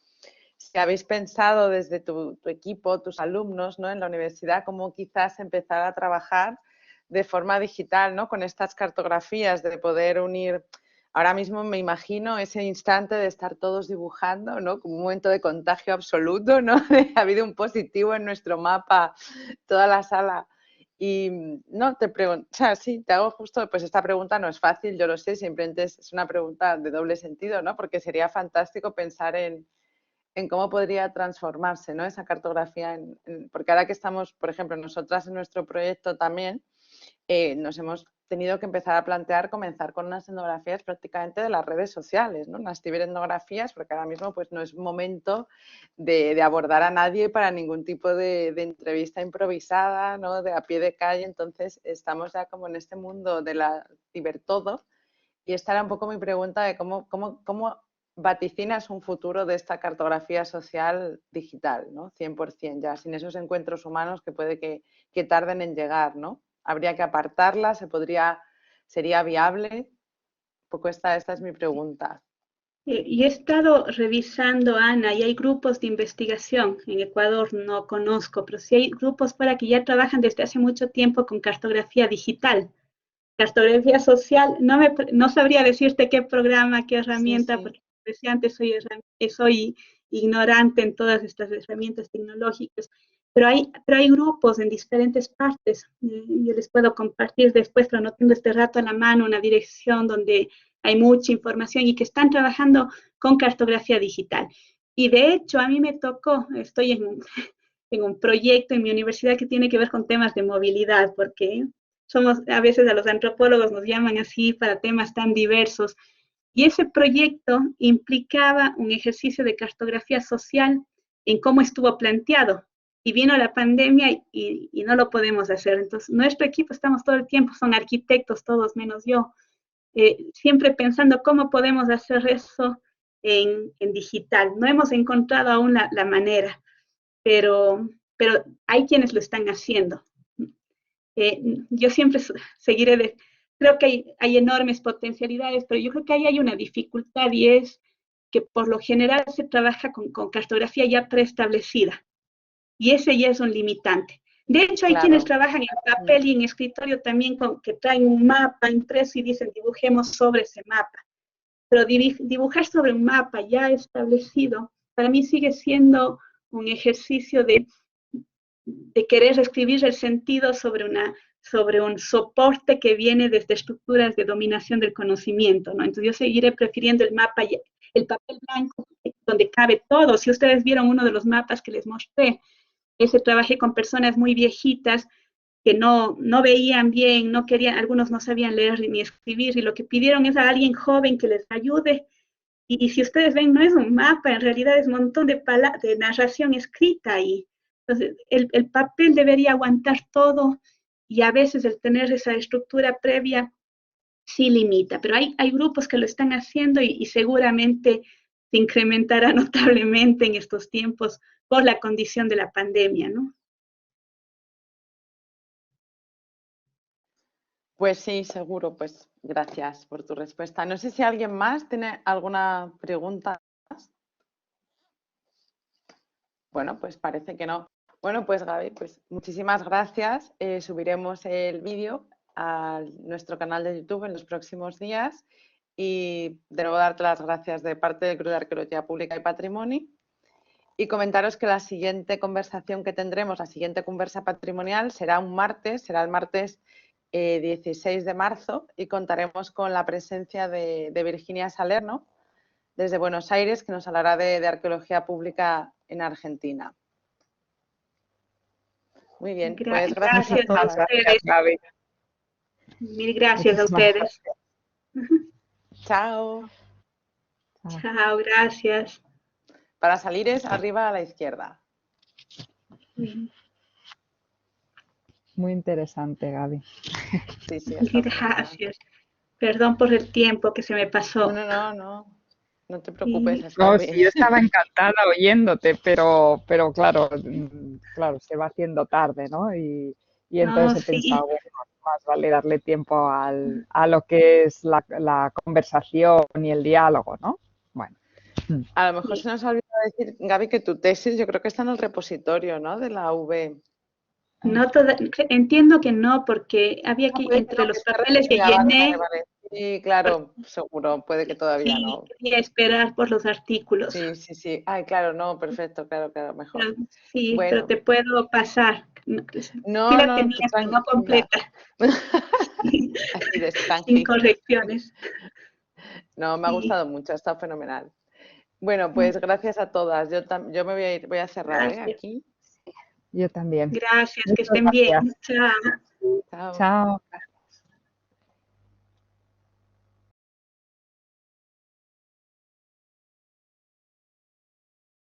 habéis pensado desde tu equipo, tus alumnos, ¿no? En la universidad, cómo quizás empezar a trabajar de forma digital, ¿no? Con estas cartografías, de poder unir. Ahora mismo me imagino ese instante de estar todos dibujando, ¿no? Como un momento de contagio absoluto, ¿no? Ha habido un positivo en nuestro mapa, toda la sala. Y no, te pregunto, o sea, sí, te hago justo, pues esta pregunta no es fácil, yo lo sé, simplemente es una pregunta de doble sentido, ¿no? Porque sería fantástico pensar en cómo podría transformarse, ¿no? Esa cartografía, porque ahora que estamos, por ejemplo, nosotras en nuestro proyecto también, nos hemos tenido que empezar a plantear comenzar con unas etnografías prácticamente de las redes sociales, ¿no? Unas ciberetnografías, porque ahora mismo pues no es momento de abordar a nadie para ningún tipo de entrevista improvisada, ¿no? De a pie de calle. Entonces estamos ya como en este mundo de la cibertodo, y esta era un poco mi pregunta de cómo vaticinas un futuro de esta cartografía social digital, ¿no? 100%, ya sin esos encuentros humanos que puede que tarden en llegar, ¿no? ¿Habría que apartarla? ¿Sería viable? Un poco esta es mi pregunta. Y he estado revisando, Ana, y hay grupos de investigación. En Ecuador no conozco, pero sí hay grupos para que ya trabajan desde hace mucho tiempo con cartografía digital. Cartografía social, no sabría decirte qué programa, qué herramienta, sí. Porque decía antes, soy ignorante en todas estas herramientas tecnológicas, pero hay grupos en diferentes partes. Yo les puedo compartir después, pero no tengo este rato a la mano, una dirección donde hay mucha información y que están trabajando con cartografía digital. Y de hecho, a mí me tocó, estoy en un proyecto en mi universidad que tiene que ver con temas de movilidad, porque a veces a los antropólogos nos llaman así para temas tan diversos. Y ese proyecto implicaba un ejercicio de cartografía social en cómo estuvo planteado. Y vino la pandemia y no lo podemos hacer. Entonces, nuestro equipo estamos todo el tiempo, son arquitectos todos menos yo, siempre pensando cómo podemos hacer eso en digital. No hemos encontrado aún la manera, pero hay quienes lo están haciendo. Yo siempre seguiré creo que hay enormes potencialidades, pero yo creo que ahí hay una dificultad y es que por lo general se trabaja con cartografía ya preestablecida y ese ya es un limitante. De hecho, hay quienes trabajan en papel y en escritorio también que traen un mapa impreso y dicen dibujemos sobre ese mapa. Pero dibujar sobre un mapa ya establecido, para mí sigue siendo un ejercicio de querer escribir el sentido sobre un soporte que viene desde estructuras de dominación del conocimiento, ¿no? Entonces yo seguiré prefiriendo el papel blanco, donde cabe todo. Si ustedes vieron uno de los mapas que les mostré, trabajé con personas muy viejitas que no veían bien, no querían, algunos no sabían leer ni escribir, y lo que pidieron es a alguien joven que les ayude. Y si ustedes ven, no es un mapa, en realidad es un montón de narración escrita ahí. Entonces, el papel debería aguantar todo y a veces el tener esa estructura previa sí limita, pero hay grupos que lo están haciendo y seguramente se incrementará notablemente en estos tiempos por la condición de la pandemia, ¿no? Pues sí, seguro. Pues gracias por tu respuesta. No sé si alguien más tiene alguna pregunta. Bueno, pues parece que no. Bueno, pues Gaby, pues muchísimas gracias. Subiremos el vídeo a nuestro canal de YouTube en los próximos días y de nuevo darte las gracias de parte del Grupo de Arqueología Pública y Patrimonio y comentaros que la siguiente conversación que tendremos, la siguiente conversa patrimonial será el martes 16 de marzo y contaremos con la presencia de Virginia Salerno desde Buenos Aires, que nos hablará de arqueología pública en Argentina. Muy bien, pues gracias a todos. ustedes. Gaby. Mil gracias a ustedes. Chao. Chao, gracias. Para salir es arriba a la izquierda. Muy interesante, Gaby. Sí, sí. Gracias. Perdón por el tiempo que se me pasó. No te preocupes. No, sí, yo estaba encantada oyéndote, pero claro, se va haciendo tarde, ¿no? Y entonces he pensado, bueno, más vale darle tiempo a lo que es la conversación y el diálogo, ¿no? Bueno. A lo mejor se nos ha olvidado decir, Gaby, que tu tesis yo creo que está en el repositorio, ¿no? De la UV. No entiendo que no, porque había que, entre los papeles que llené... Vale. Sí, claro, seguro, puede que todavía no. Quería esperar por los artículos. Sí. Ay, claro, no, perfecto, claro, mejor. Sí, bueno. Pero te puedo pasar. No, sí la tenía, pero no completa. Así de sin correcciones. No, me ha gustado mucho, ha estado fenomenal. Bueno, pues gracias a todas. Yo me voy a cerrar aquí. Yo también. Gracias, que estén bien. Chao. Chao. Chao.